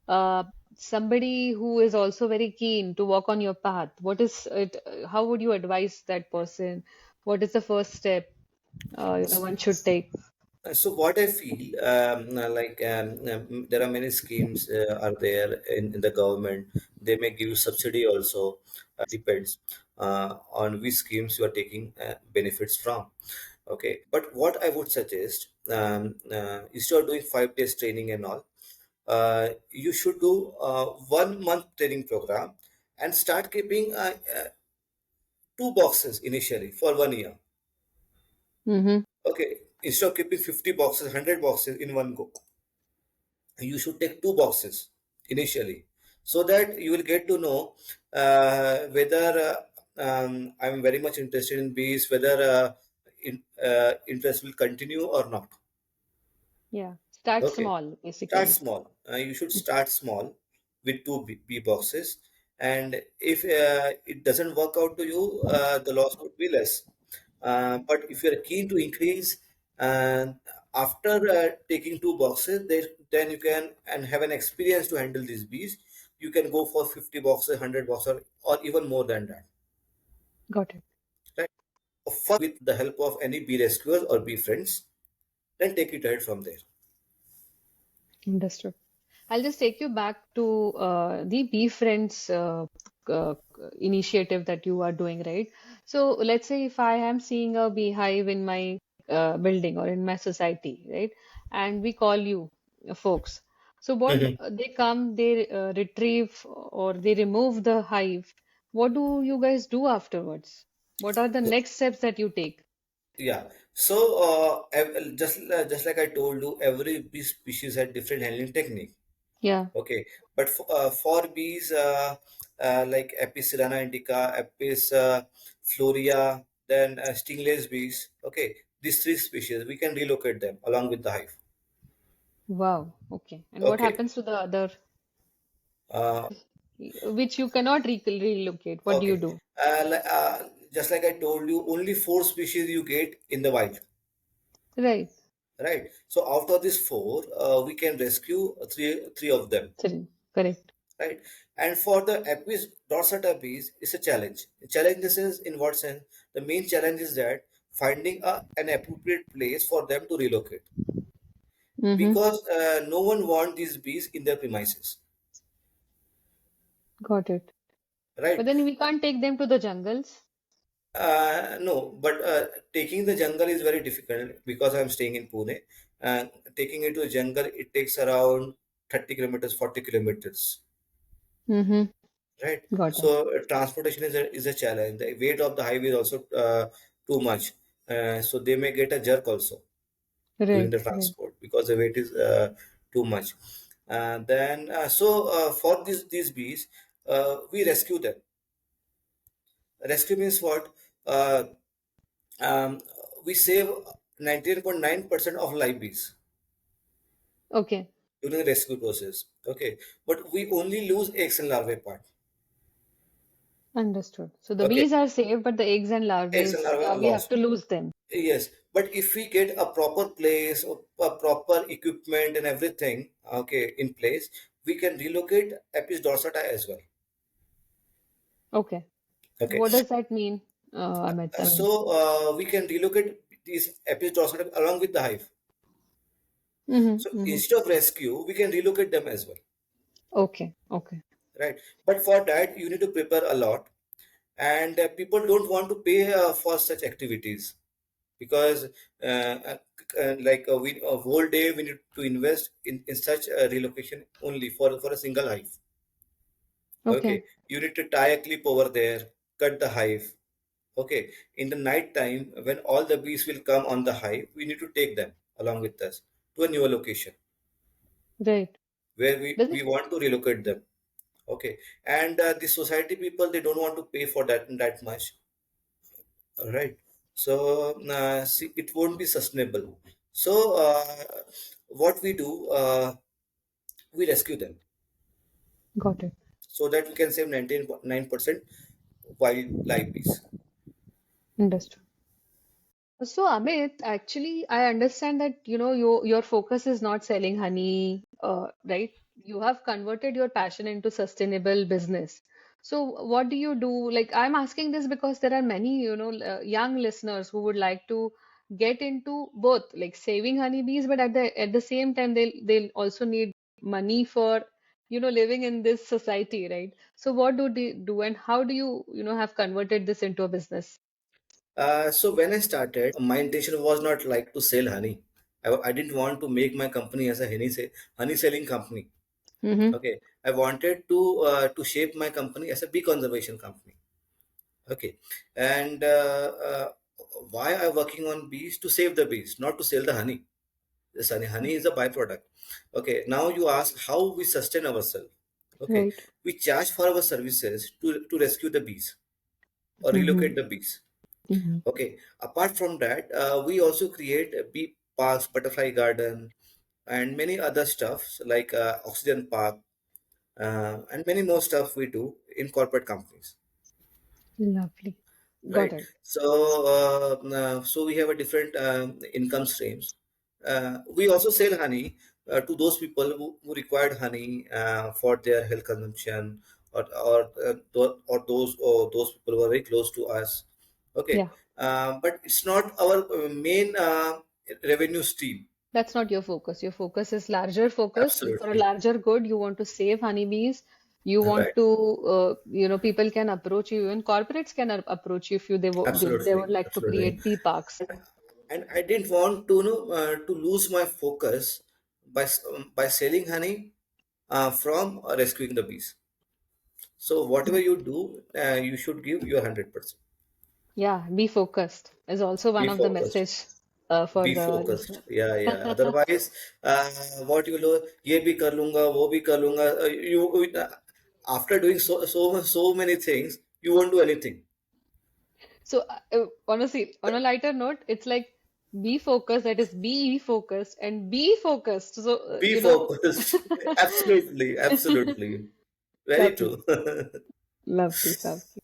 Speaker 1: uh, somebody who is also very keen to walk on your path, what is it? How would you advise that person? What is the first step one should take?
Speaker 2: So what I feel, there are many schemes are there in the government. They may give you subsidy also. Depends on which schemes you are taking benefits from. Okay, but what I would suggest, instead of doing 5 days training and all, you should do 1 month training program and start keeping two boxes initially for 1 year.
Speaker 1: Mm-hmm.
Speaker 2: Okay, instead of keeping 50 boxes, 100 boxes in one go, you should take two boxes initially, so that you will get to know whether I'm very much interested in bees, whether interest will continue or not.
Speaker 1: Yeah. Start
Speaker 2: Okay,
Speaker 1: small,
Speaker 2: start
Speaker 1: basically.
Speaker 2: small. You should start small with two bee boxes, and if it doesn't work out to you, the loss would be less. But if you're keen to increase, and after taking two boxes, then you can and have an experience to handle these bees. You can go for 50 boxes, 100 boxes, or even more than that.
Speaker 1: Got it.
Speaker 2: Right? First, with the help of any bee rescuers or bee friends, then take it ahead from there.
Speaker 1: Understood. I'll just take you back to the Bee Friends uh, initiative that you are doing, right? So let's say if I am seeing a beehive in my building or in my society, right? And we call you folks. So what they come, they retrieve or they remove the hive. What do you guys do afterwards? What are the next steps that you take?
Speaker 2: Yeah. So, just like I told you, every bee species had different handling technique.
Speaker 1: Yeah.
Speaker 2: Okay, but for bees, like Apis indica, Apis florea, then stingless bees. Okay, these three species we can relocate them along with the hive.
Speaker 1: Wow. Okay. And what
Speaker 2: Okay.
Speaker 1: happens to the other,
Speaker 2: Uh,
Speaker 1: which you cannot relocate? What do you
Speaker 2: okay.
Speaker 1: do?
Speaker 2: Just like I told you, only four species you get in the wild.
Speaker 1: Right.
Speaker 2: Right. So out of these four, we can rescue three of them.
Speaker 1: Correct.
Speaker 2: Right. And for the Apis dorsata bees, it's a challenge. The challenge this is in what sense? The main challenge is that finding an appropriate place for them to relocate,
Speaker 1: Mm-hmm.
Speaker 2: because no one wants these bees in their premises.
Speaker 1: Got it. But
Speaker 2: Right.
Speaker 1: then we can't take them to the jungles.
Speaker 2: No, but taking the jungle is very difficult because I'm staying in Pune. And taking it to the jungle, it takes around 30 kilometers, 40 kilometers.
Speaker 1: Mm-hmm.
Speaker 2: Right.
Speaker 1: Got it.
Speaker 2: So transportation is a challenge. The weight of the highway is also too much. So they may get a jerk also during
Speaker 1: Right.
Speaker 2: the
Speaker 1: Right.
Speaker 2: transport because the weight is too much. For these bees, we rescue them. Rescue means what? Uh, um, we save 99.9% of live bees
Speaker 1: Okay,
Speaker 2: during the rescue process. Okay, but we only lose eggs and larvae part.
Speaker 1: understood. So the
Speaker 2: Okay,
Speaker 1: bees are safe, but the eggs and
Speaker 2: eggs
Speaker 1: larvae,
Speaker 2: and larvae are
Speaker 1: we have
Speaker 2: lost.
Speaker 1: to lose them.
Speaker 2: Yes, but if we get a proper place or a proper equipment and everything, okay, in place, we can relocate Apis dorsata as well.
Speaker 1: Okay.
Speaker 2: Okay,
Speaker 1: What does that mean, Amit? I
Speaker 2: so
Speaker 1: mean,
Speaker 2: we can relocate these Apis dorsata along with the hive. So
Speaker 1: mm-hmm.
Speaker 2: instead of rescue, we can relocate them as well,
Speaker 1: Okay, okay,
Speaker 2: right? But for that, you need to prepare a lot, and people don't want to pay for such activities because we a whole day we need to invest in such a relocation only for a single hive.
Speaker 1: okay,
Speaker 2: Okay, you need to tie a clip over there, cut the hive. Okay, in the night time when all the bees will come on the hive, we need to take them along with us to a newer location
Speaker 1: right.
Speaker 2: where
Speaker 1: Does
Speaker 2: we
Speaker 1: it
Speaker 2: want to relocate them. Okay, and the society people, they don't want to pay for that much. All right. So, see, it won't be sustainable. So, what we do, we rescue them
Speaker 1: got it?
Speaker 2: so that we can save 99% wildlife bees.
Speaker 1: Understood. So, Amit, actually, I understand that your focus is not selling honey, right? You have converted your passion into sustainable business. So, what do you do? Like, I'm asking this because there are many, young listeners who would like to get into both, like saving honeybees, but at the same time, they'll also need money for, living in this society, right? So, what do they do, and how do you have converted this into a business?
Speaker 2: So when I started, my intention was not like to sell honey. I didn't want to make my company as a honey selling company.
Speaker 1: Mm-hmm.
Speaker 2: Okay, I wanted to shape my company as a bee conservation company. Okay, and why I working on bees? To save the bees, not to sell the honey. Yes, honey is a byproduct. Okay, now you ask how we sustain ourselves. Okay,
Speaker 1: Right.
Speaker 2: we charge for our services to rescue the bees or
Speaker 1: Mm-hmm.
Speaker 2: relocate the bees.
Speaker 1: Mm-hmm.
Speaker 2: Okay, apart from that, we also create a bee parks, butterfly garden, and many other stuffs like oxygen park, and many more stuff we do in corporate companies.
Speaker 1: Lovely. Got
Speaker 2: Right.
Speaker 1: it.
Speaker 2: So, so we have a different income streams. We also sell honey to those people who required honey for their health consumption, or those people who are very close to us. Okay,
Speaker 1: Yeah,
Speaker 2: but it's not our main revenue stream.
Speaker 1: that's not your focus. Your focus is larger focus for a
Speaker 2: Absolutely.
Speaker 1: larger good. You want to save honeybees. You want
Speaker 2: Right.
Speaker 1: to, people can approach you, and corporates can approach you if they
Speaker 2: Absolutely.
Speaker 1: would like to
Speaker 2: Absolutely.
Speaker 1: create bee parks.
Speaker 2: And I didn't want to to lose my focus by selling honey from rescuing the bees. So whatever
Speaker 1: Got
Speaker 2: you
Speaker 1: it.
Speaker 2: do, you should give your 100%.
Speaker 1: Yeah, be focused is also one
Speaker 2: Be
Speaker 1: of the
Speaker 2: focused.
Speaker 1: message for
Speaker 2: Be
Speaker 1: the
Speaker 2: focused.
Speaker 1: listeners.
Speaker 2: Yeah, yeah. Otherwise, what you do, ये भी कर लूंगा, वो भी कर लूंगा. After doing so many things, you won't do anything.
Speaker 1: So, honestly, on a lighter note, it's like be focused, that is be focused and be focused. So,
Speaker 2: Be focused. Absolutely, absolutely. Very
Speaker 1: lovely,
Speaker 2: true.
Speaker 1: lovely, lovely.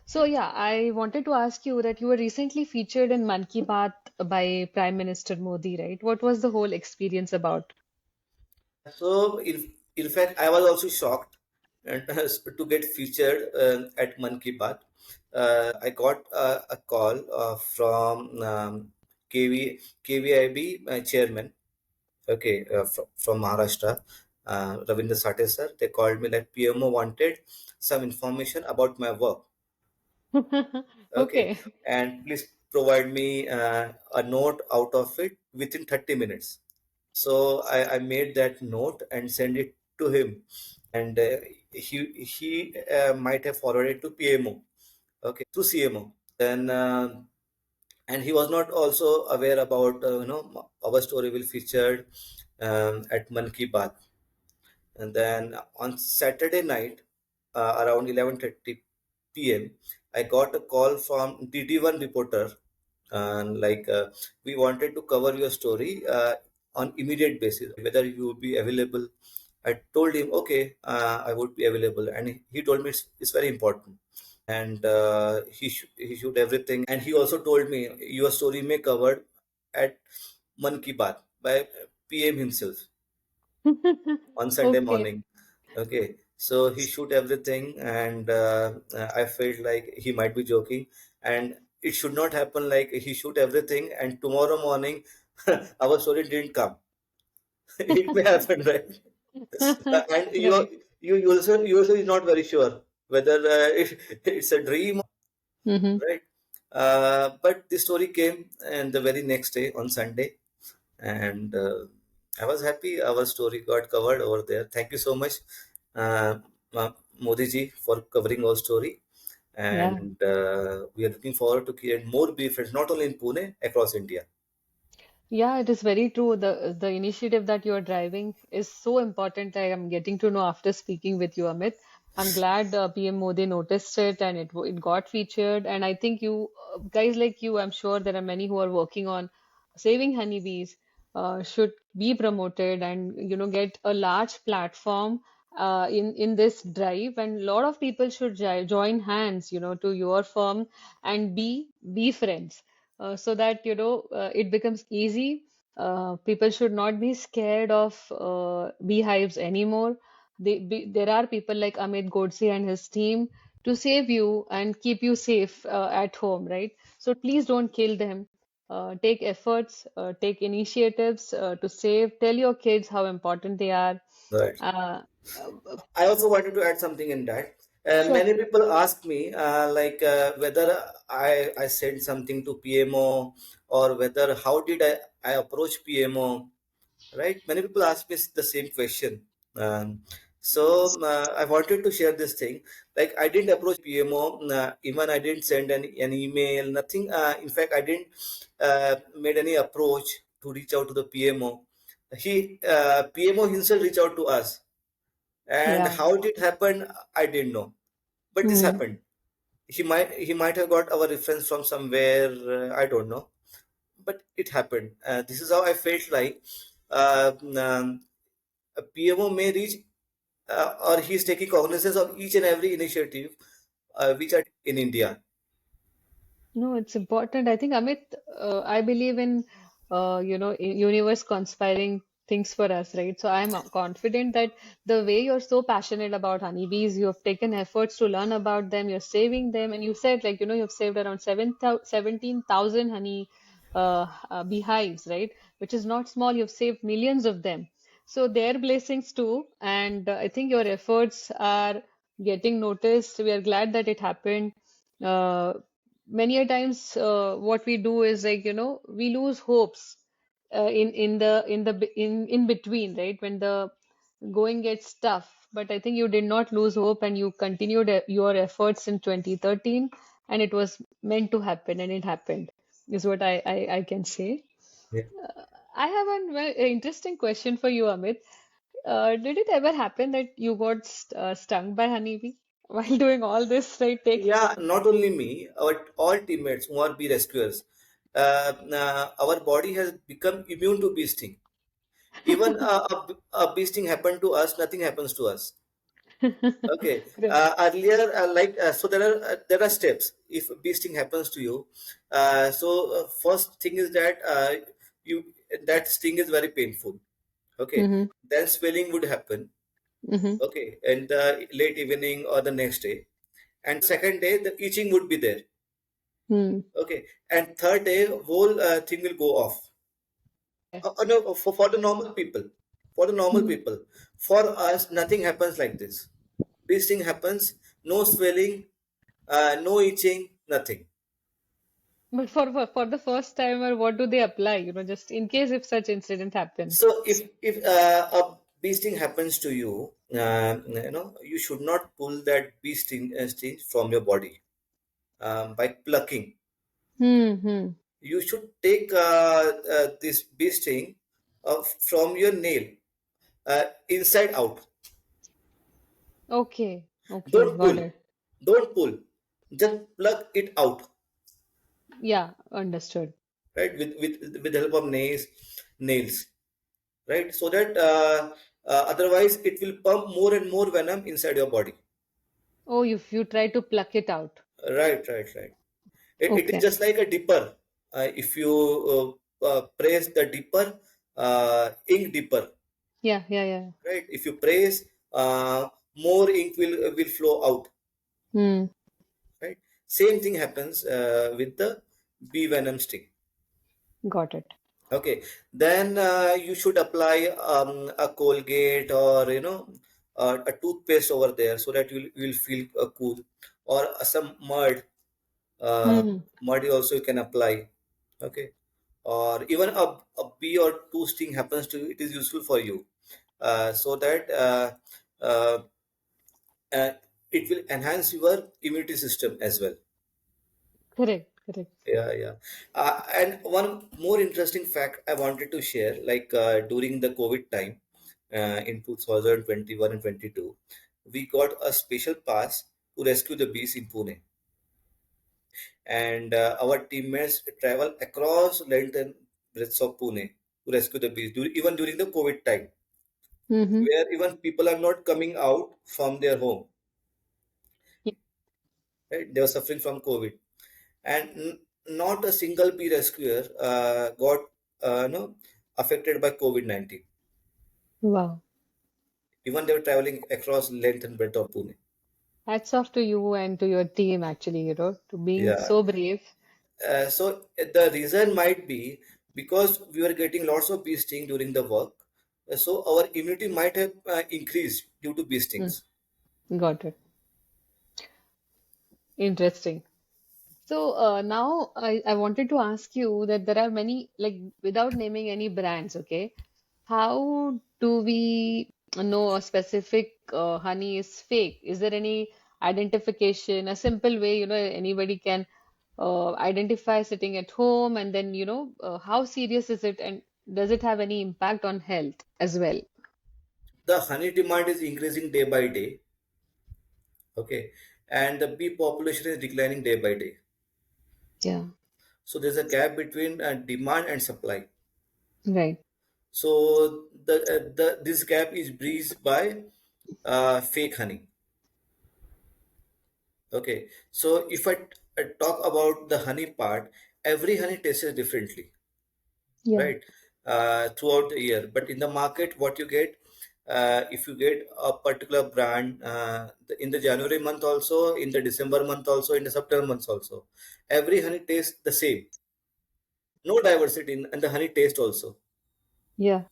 Speaker 1: So, yeah, I wanted to ask you that you were recently featured in Mann Ki Baat by Prime Minister Modi, right? What was the whole experience about?
Speaker 2: So, in fact, I was also shocked and to get featured at Mann Ki Baat. I got a call from KVIB chairman, okay, from Maharashtra, Ravindra Sate sir. They called me like PMO wanted some information about my work, okay,
Speaker 1: Okay.
Speaker 2: and please provide me a note out of it within 30 minutes. So I made that note and sent it to him, and he might have forwarded to PMO, okay, through CMO. Then and he was not also aware about our story will featured at Man Ki Baat. And then on Saturday night, around 11:30 p.m., I got a call from DD1 reporter, and we wanted to cover your story on immediate basis, whether you would be available. I told him, okay, I would be available, and he told me it's very important, and he shoot everything, and he also told me your story may covered at Mann Ki Baat by PM himself on Sunday
Speaker 1: Okay.
Speaker 2: morning. Okay, so he shoot everything, and I felt like he might be joking, and it should not happen. Like he shoot everything, and tomorrow morning, our story didn't come. It may happen, right? And
Speaker 1: Right.
Speaker 2: you also is not very sure whether it's a dream,
Speaker 1: Mm-hmm.
Speaker 2: right? But the story came, and the very next day on Sunday, and I was happy. Our story got covered over there. Thank you so much, uh, Modi ji, for covering our story.
Speaker 1: Yeah.
Speaker 2: And we are looking forward to create more bee friends, not only in Pune, across India.
Speaker 1: Yeah, it is very true. The initiative that you're driving is so important. I am getting to know after speaking with you, Amit. I'm glad PM Modi noticed it and it got featured. And I think you guys like you, I'm sure there are many who are working on saving honeybees, should be promoted and get a large platform in this drive. And a lot of people should join hands, to your firm and be friends, so that it becomes easy. People should not be scared of beehives anymore. There are people like Amit Godse and his team to save you and keep you safe at home, right? So please don't kill them. Take efforts, take initiatives to save. Tell your kids how important they are.
Speaker 2: Right.
Speaker 1: Uh, uh,
Speaker 2: I also wanted to add something in that.
Speaker 1: sure.
Speaker 2: Many people ask me whether I sent something to PMO, or whether how did I approach PMO, right? Many people ask me the same question. I wanted to share this thing. Like I didn't approach PMO, even I didn't send an email, nothing. In fact, I didn't made any approach to reach out to the PMO. PMO himself reached out to us, and
Speaker 1: Yeah.
Speaker 2: how it happened, I didn't know. But this
Speaker 1: Hmm.
Speaker 2: happened. He might have got our reference from somewhere. I don't know, but it happened. This is how I felt like a PMO may reach, or he's taking cognizance of each and every initiative which are taken in India.
Speaker 1: No, it's important. I think, Amit, I believe in, universe conspiring things for us, right? So I'm confident that the way you're so passionate about honeybees, you have taken efforts to learn about them, you're saving them, and you said, like, you've saved around 17,000 honey beehives, right? Which is not small. You've saved millions of them. So their blessings too. And I think your efforts are getting noticed. We are glad that it happened. Many a times what we do is, like, we lose hopes in between, right, when the going gets tough. But I think you did not lose hope, and you continued your efforts in 2013, and it was meant to happen, and it happened, is what I can say.
Speaker 2: Yeah.
Speaker 1: I have an very interesting question for you, Amit. Did it ever happen that you got stung by honeybee while doing all this, right? Take.
Speaker 2: Yeah, not only me, our all teammates who are bee rescuers, our body has become immune to bee sting. Even a bee sting happened to us, nothing happens to us. Okay.
Speaker 1: Great.
Speaker 2: Earlier, so there are steps. If bee sting happens to you, first thing is that you that sting is very painful. Okay.
Speaker 1: Mm-hmm.
Speaker 2: Then swelling would happen.
Speaker 1: Mm-hmm.
Speaker 2: Okay, in the late evening or the next day, and second day the itching would be there.
Speaker 1: Hmm.
Speaker 2: Okay, and third day whole thing will go off.
Speaker 1: Okay.
Speaker 2: No, for the normal people, for the normal
Speaker 1: Mhm.
Speaker 2: people, for us nothing happens like this. This thing happens, no swelling, no itching, nothing.
Speaker 1: But for the first timer, what do they apply? Just in case if such incident happens.
Speaker 2: So if a bee sting happens to you, you should not pull that sting from your body by plucking.
Speaker 1: Hmm.
Speaker 2: You should take this bee sting from your nail, inside out.
Speaker 1: Okay. Okay.
Speaker 2: Don't
Speaker 1: Got
Speaker 2: pull.
Speaker 1: it.
Speaker 2: Don't pull. just pluck it out,
Speaker 1: Yeah, understood.
Speaker 2: right, with the help of nails, right, so that otherwise it will pump more and more venom inside your body.
Speaker 1: Oh, you try to pluck it out.
Speaker 2: Right. It is
Speaker 1: Okay.
Speaker 2: just like a dipper. If you press the dipper, ink dipper,
Speaker 1: Yeah, yeah, yeah.
Speaker 2: right? If you press, more ink will flow out,
Speaker 1: Hmm.
Speaker 2: right? Same thing happens with the bee venom stick.
Speaker 1: Got it.
Speaker 2: Okay, then you should apply a Colgate, or a toothpaste over there, so that you'll feel cool, or some mud.
Speaker 1: Hmm.
Speaker 2: Mud also you can apply. Okay, or even a bee or two sting happens to you, it is useful for you, so that uh, uh, it will enhance your immunity system as well.
Speaker 1: Correct, correct.
Speaker 2: Yeah. And one more interesting fact I wanted to share, like during the COVID time, in 2021 and 22, we got a special pass to rescue the bees in Pune, and our teammates travel across length and breadth of Pune to rescue the bees, even during the COVID time,
Speaker 1: Mm-hmm.
Speaker 2: where even people are not coming out from their home,
Speaker 1: Yeah.
Speaker 2: right? They were suffering from COVID, and not a single bee rescuer got no affected by COVID-19.
Speaker 1: Wow.
Speaker 2: Even they were traveling across length and breadth of Pune.
Speaker 1: Hats off to you and to your team, actually, to being
Speaker 2: Yeah.
Speaker 1: so brave.
Speaker 2: So the reason might be because we were getting lots of bee sting during the work. So our immunity might have increased due to bee
Speaker 1: Hmm.
Speaker 2: stings.
Speaker 1: Got it. Interesting. So now I wanted to ask you that there are many, like without naming any brands, okay? How do we know a specific honey is fake? Is there any identification, a simple way, anybody can identify sitting at home, and then, how serious is it, and does it have any impact on health as well?
Speaker 2: The honey demand is increasing day by day, okay, and the bee population is declining day by day.
Speaker 1: Yeah,
Speaker 2: So there's a gap between demand and supply.
Speaker 1: right.
Speaker 2: So the this gap is breached by fake honey. Okay, so if I talk about the honey part, every honey tastes differently,
Speaker 1: Yeah,
Speaker 2: right? Throughout the year, but in the market, what you get, if you get a particular brand in the January month also, in the December month also, in the September month also, every honey tastes the same. No diversity in the honey taste also.
Speaker 1: yeah,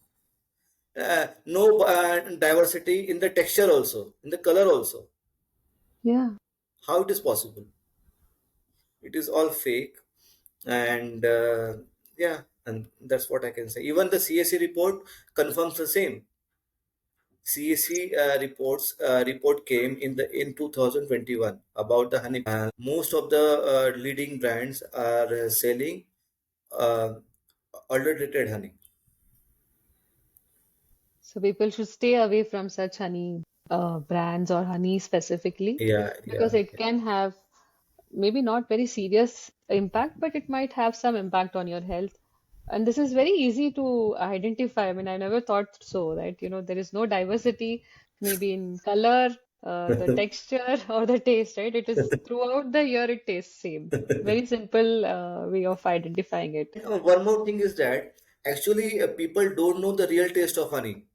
Speaker 2: No diversity in the texture also, in the color also.
Speaker 1: yeah.
Speaker 2: How it is possible? It is all fake, and yeah, and that's what I can say. Even the CSE report confirms the same. CSE report came in 2021 about the honey. Most of the leading brands are selling uh, adulterated honey.
Speaker 1: So people should stay away from such honey brands or honey specifically,
Speaker 2: Yeah,
Speaker 1: because
Speaker 2: yeah.
Speaker 1: it can have maybe not very serious impact, but it might have some impact on your health. And this is very easy to identify. I mean, I never thought so, right? There is no diversity, maybe in color, the texture, or the taste, right? It is throughout the year, it tastes same. Very simple way of identifying it.
Speaker 2: One more thing is that actually people don't know the real taste of honey.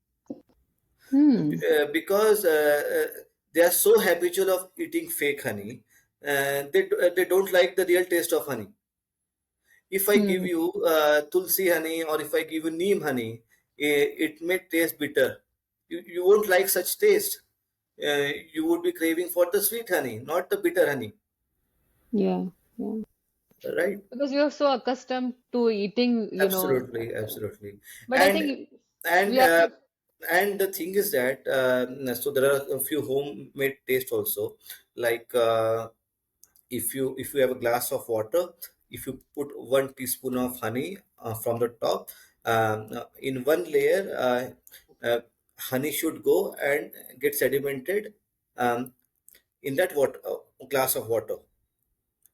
Speaker 1: Hmm.
Speaker 2: Because they are so habitual of eating fake honey, they don't like the real taste of honey. If I give
Speaker 1: Hmm.
Speaker 2: you tulsi honey, or if I give you neem honey, it may taste bitter. You won't like such taste. You would be craving for the sweet honey, not the bitter honey,
Speaker 1: Yeah. Yeah.
Speaker 2: right?
Speaker 1: Because you're so accustomed to eating,
Speaker 2: Absolutely.
Speaker 1: but I
Speaker 2: And
Speaker 1: think we
Speaker 2: and
Speaker 1: have
Speaker 2: uh,
Speaker 1: to,
Speaker 2: and the thing is that so there are a few homemade taste also, like if you have a glass of water, if you put 1 teaspoon of honey from the top, in one layer, honey should go and get sedimented um, in that water, glass of water.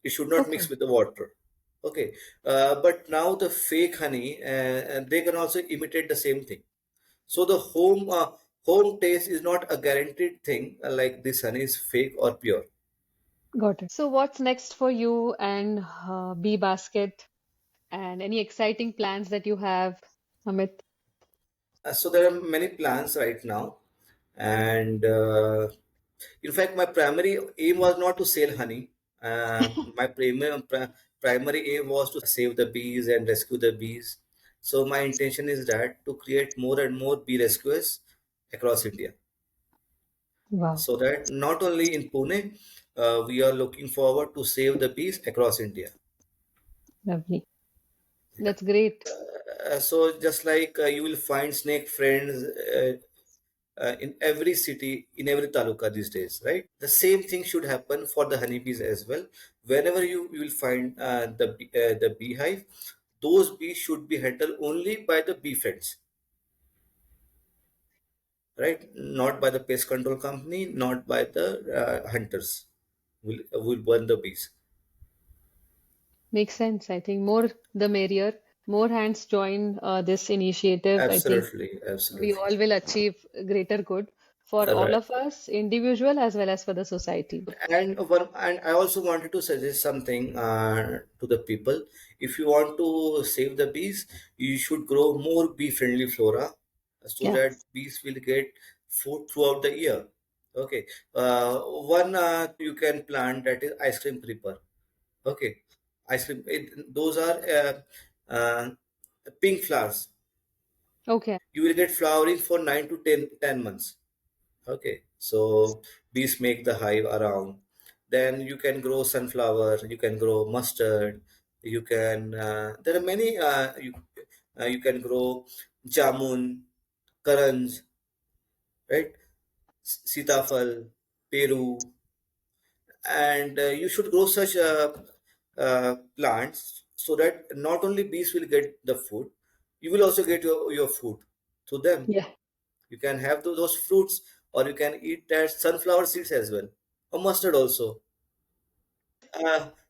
Speaker 2: It should not mix
Speaker 1: Okay.
Speaker 2: with the water. Okay, but now the fake honey, and they can also imitate the same thing. So the home taste is not a guaranteed thing. Like this honey is fake or pure.
Speaker 1: Got it. So what's next for you and Bee Basket, and any exciting plans that you have, Amit?
Speaker 2: So there are many plans right now, and in fact, my primary aim was not to sell honey. My primary aim was to save the bees and rescue the bees. So my intention is that to create more and more bee rescuers across India,
Speaker 1: Wow,
Speaker 2: so that not only in Pune, we are looking forward to save the bees across India.
Speaker 1: lovely. That's great.
Speaker 2: So just like you will find snake friends in every city, in every taluka these days, right? The same thing should happen for the honeybees as well. Whenever you will find the beehive, those bees should be handled only by the bee friends, right? Not by the pest control company, not by the hunters. Will burn the bees.
Speaker 1: Makes sense. I think more the merrier. More hands join this initiative. I think
Speaker 2: Absolutely,
Speaker 1: we
Speaker 2: absolutely.
Speaker 1: all will achieve greater good for all
Speaker 2: Right.
Speaker 1: of us, individual as well as for the society.
Speaker 2: And I also wanted to suggest something to the people. If you want to save the bees, you should grow more bee-friendly flora so
Speaker 1: Yeah.
Speaker 2: that bees will get food throughout the year. Okay. One you can plant, that is ice cream creeper. Okay. Ice cream. Those are uh, pink flowers.
Speaker 1: Okay.
Speaker 2: You will get flowering for 9 to 10 months. Okay, so bees make the hive around. Then you can grow sunflower, you can grow mustard, you can, there are many, you can grow jamun, karanj, right? Sitafal, peru, and you should grow such plants so that not only bees will get the food, you will also get your food to them.
Speaker 1: Yeah.
Speaker 2: You can have those fruits, or you can eat that sunflower seeds as well, or mustard also.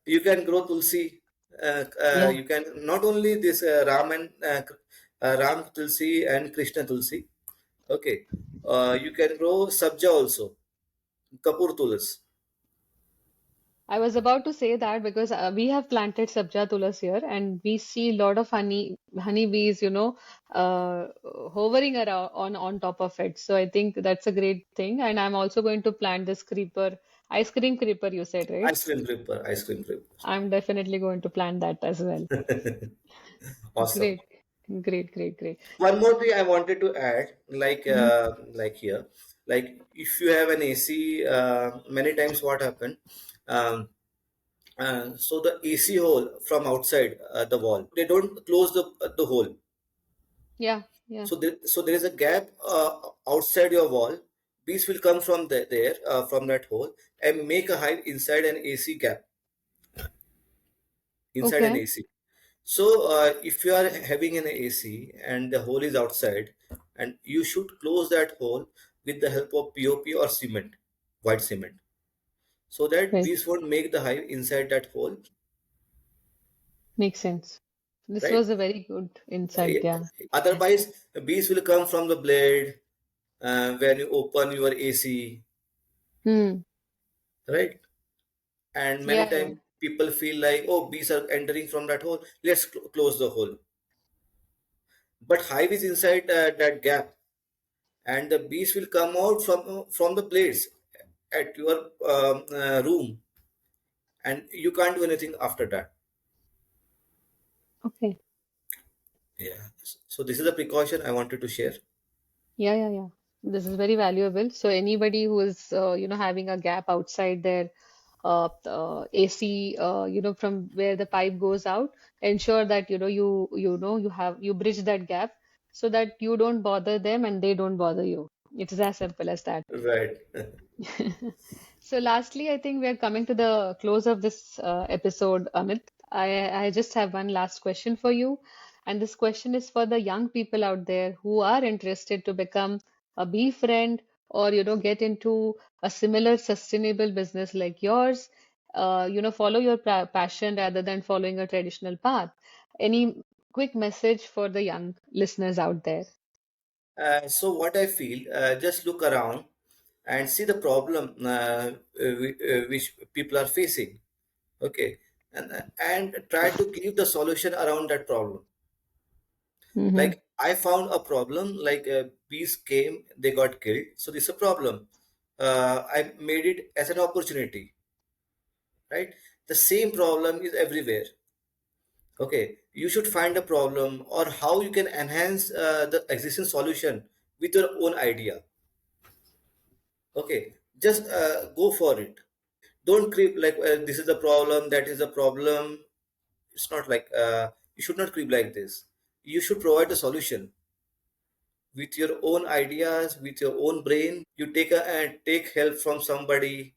Speaker 2: You can grow tulsi.
Speaker 1: Yeah.
Speaker 2: You can not only this Ram tulsi and Krishna tulsi. Okay, you can grow sabja also, kapur tulas.
Speaker 1: I was about to say that because we have planted sabja tulas here and we see a lot of honeybees, hovering around on top of it. So I think that's a great thing. And I'm also going to plant this creeper, ice cream creeper, you said, right?
Speaker 2: Ice cream creeper, ice cream creeper.
Speaker 1: I'm definitely going to plant that as well.
Speaker 2: Awesome.
Speaker 1: Great, great, great, great.
Speaker 2: One more thing I wanted to add,
Speaker 1: Mhm.
Speaker 2: like here, like if you have an AC, many times what happen, um, so the AC hole from outside the wall, they don't close the hole.
Speaker 1: Yeah, yeah.
Speaker 2: So there is a gap outside your wall. Bees will come from there from that hole and make a hive inside an AC gap, inside an
Speaker 1: Okay,
Speaker 2: AC. So if you are having an AC and the hole is outside, and you should close that hole with the help of POP or cement, white cement, so that
Speaker 1: right.
Speaker 2: bees won't make the hive inside that hole,
Speaker 1: Makes sense. This
Speaker 2: right?
Speaker 1: was a very good insight, yeah.
Speaker 2: Otherwise, bees will come from the blade when you open your AC,
Speaker 1: Hmm.
Speaker 2: right? And many
Speaker 1: Yeah, yeah.
Speaker 2: times people feel like, oh, bees are entering from that hole. Let's close the hole. But hive is inside that gap, and the bees will come out from the blades at your room, and you can't do anything after that.
Speaker 1: Okay.
Speaker 2: Yeah. So this is a precaution I wanted to share.
Speaker 1: Yeah, yeah, yeah. This is very valuable. So anybody who is, having a gap outside their AC, from where the pipe goes out, ensure that, you bridge that gap so that you don't bother them and they don't bother you. It's as simple as that.
Speaker 2: Right.
Speaker 1: So lastly, I think we are coming to the close of this episode, Amit. I just have one last question for you. And this question is for the young people out there who are interested to become a bee friend or, get into a similar sustainable business like yours. follow your passion rather than following a traditional path. Any quick message for the young listeners out there?
Speaker 2: So what I feel, just look around and see the problem which people are facing. Okay, and try to give the solution around that problem.
Speaker 1: Mm-hmm.
Speaker 2: Like I found a problem, like bees came, they got killed. So this is a problem. I made it as an opportunity, right? The same problem is everywhere. Okay, you should find a problem or how you can enhance the existing solution with your own idea. Okay, just go for it. Don't creep like this is the problem, that is the problem. It's not like you should not creep like this. You should provide a solution with your own ideas, with your own brain. You take and take help from somebody.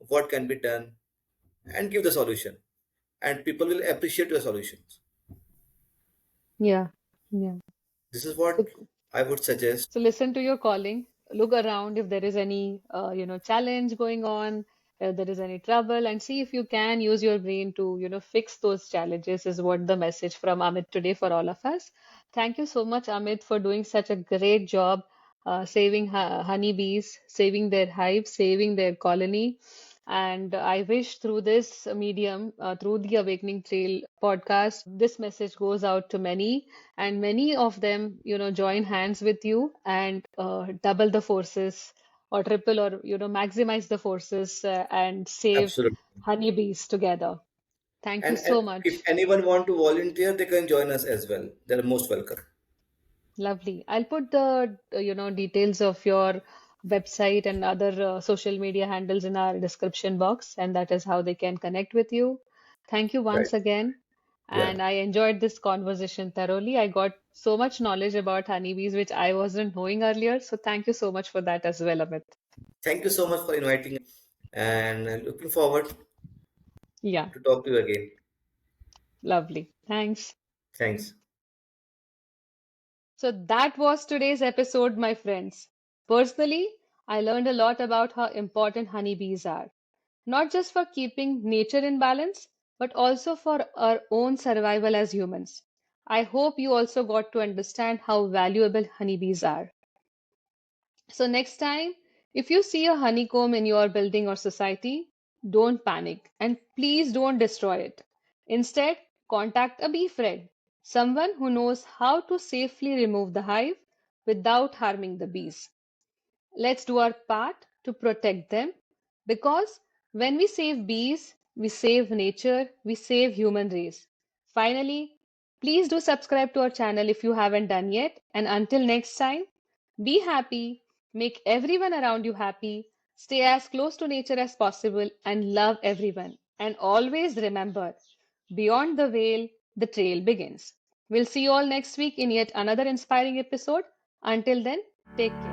Speaker 2: What can be done, and give the solution, and people will appreciate your solutions.
Speaker 1: Yeah, yeah.
Speaker 2: This is
Speaker 1: So,
Speaker 2: what I would suggest.
Speaker 1: so listen to your calling. Look around if there is any, challenge going on, if there is any trouble, and see if you can use your brain to, fix those challenges. Is what the message from Amit today for all of us. Thank you so much, Amit, for doing such a great job, saving honeybees, saving their hive, saving their colony. And I wish through this medium, through the Awakening Trail podcast, this message goes out to many, and many of them, join hands with you and double the forces or triple or, maximize the forces and save
Speaker 2: Absolutely.
Speaker 1: honeybees together. Thank you
Speaker 2: And
Speaker 1: so
Speaker 2: if
Speaker 1: much.
Speaker 2: anyone want to volunteer, they can join us as well. They're most welcome.
Speaker 1: Lovely. I'll put the, details of your website and other social media handles in our description box, and that is how they can connect with you. Thank you
Speaker 2: Right.
Speaker 1: once again.
Speaker 2: Yeah.
Speaker 1: And I enjoyed this conversation thoroughly. I got so much knowledge about honeybees, which I wasn't knowing earlier. So thank you so much for that as well, Amit.
Speaker 2: Thank you so much for inviting us, and looking forward
Speaker 1: Yeah,
Speaker 2: to talk to you again.
Speaker 1: lovely. Thanks.
Speaker 2: Thanks.
Speaker 1: So that was today's episode, my friends. Personally, I learned a lot about how important honeybees are, not just for keeping nature in balance, but also for our own survival as humans. I hope you also got to understand how valuable honeybees are. So, next time, if you see a honeycomb in your building or society, don't panic and please don't destroy it. Instead, contact a bee friend, someone who knows how to safely remove the hive without harming the bees. Let's do our part to protect them because when we save bees, we save nature, we save human race. Finally, please do subscribe to our channel if you haven't done yet. And until next time, be happy, make everyone around you happy, stay as close to nature as possible, and love everyone. And always remember, beyond the veil, the trail begins. We'll see you all next week in yet another inspiring episode. Until then, take care.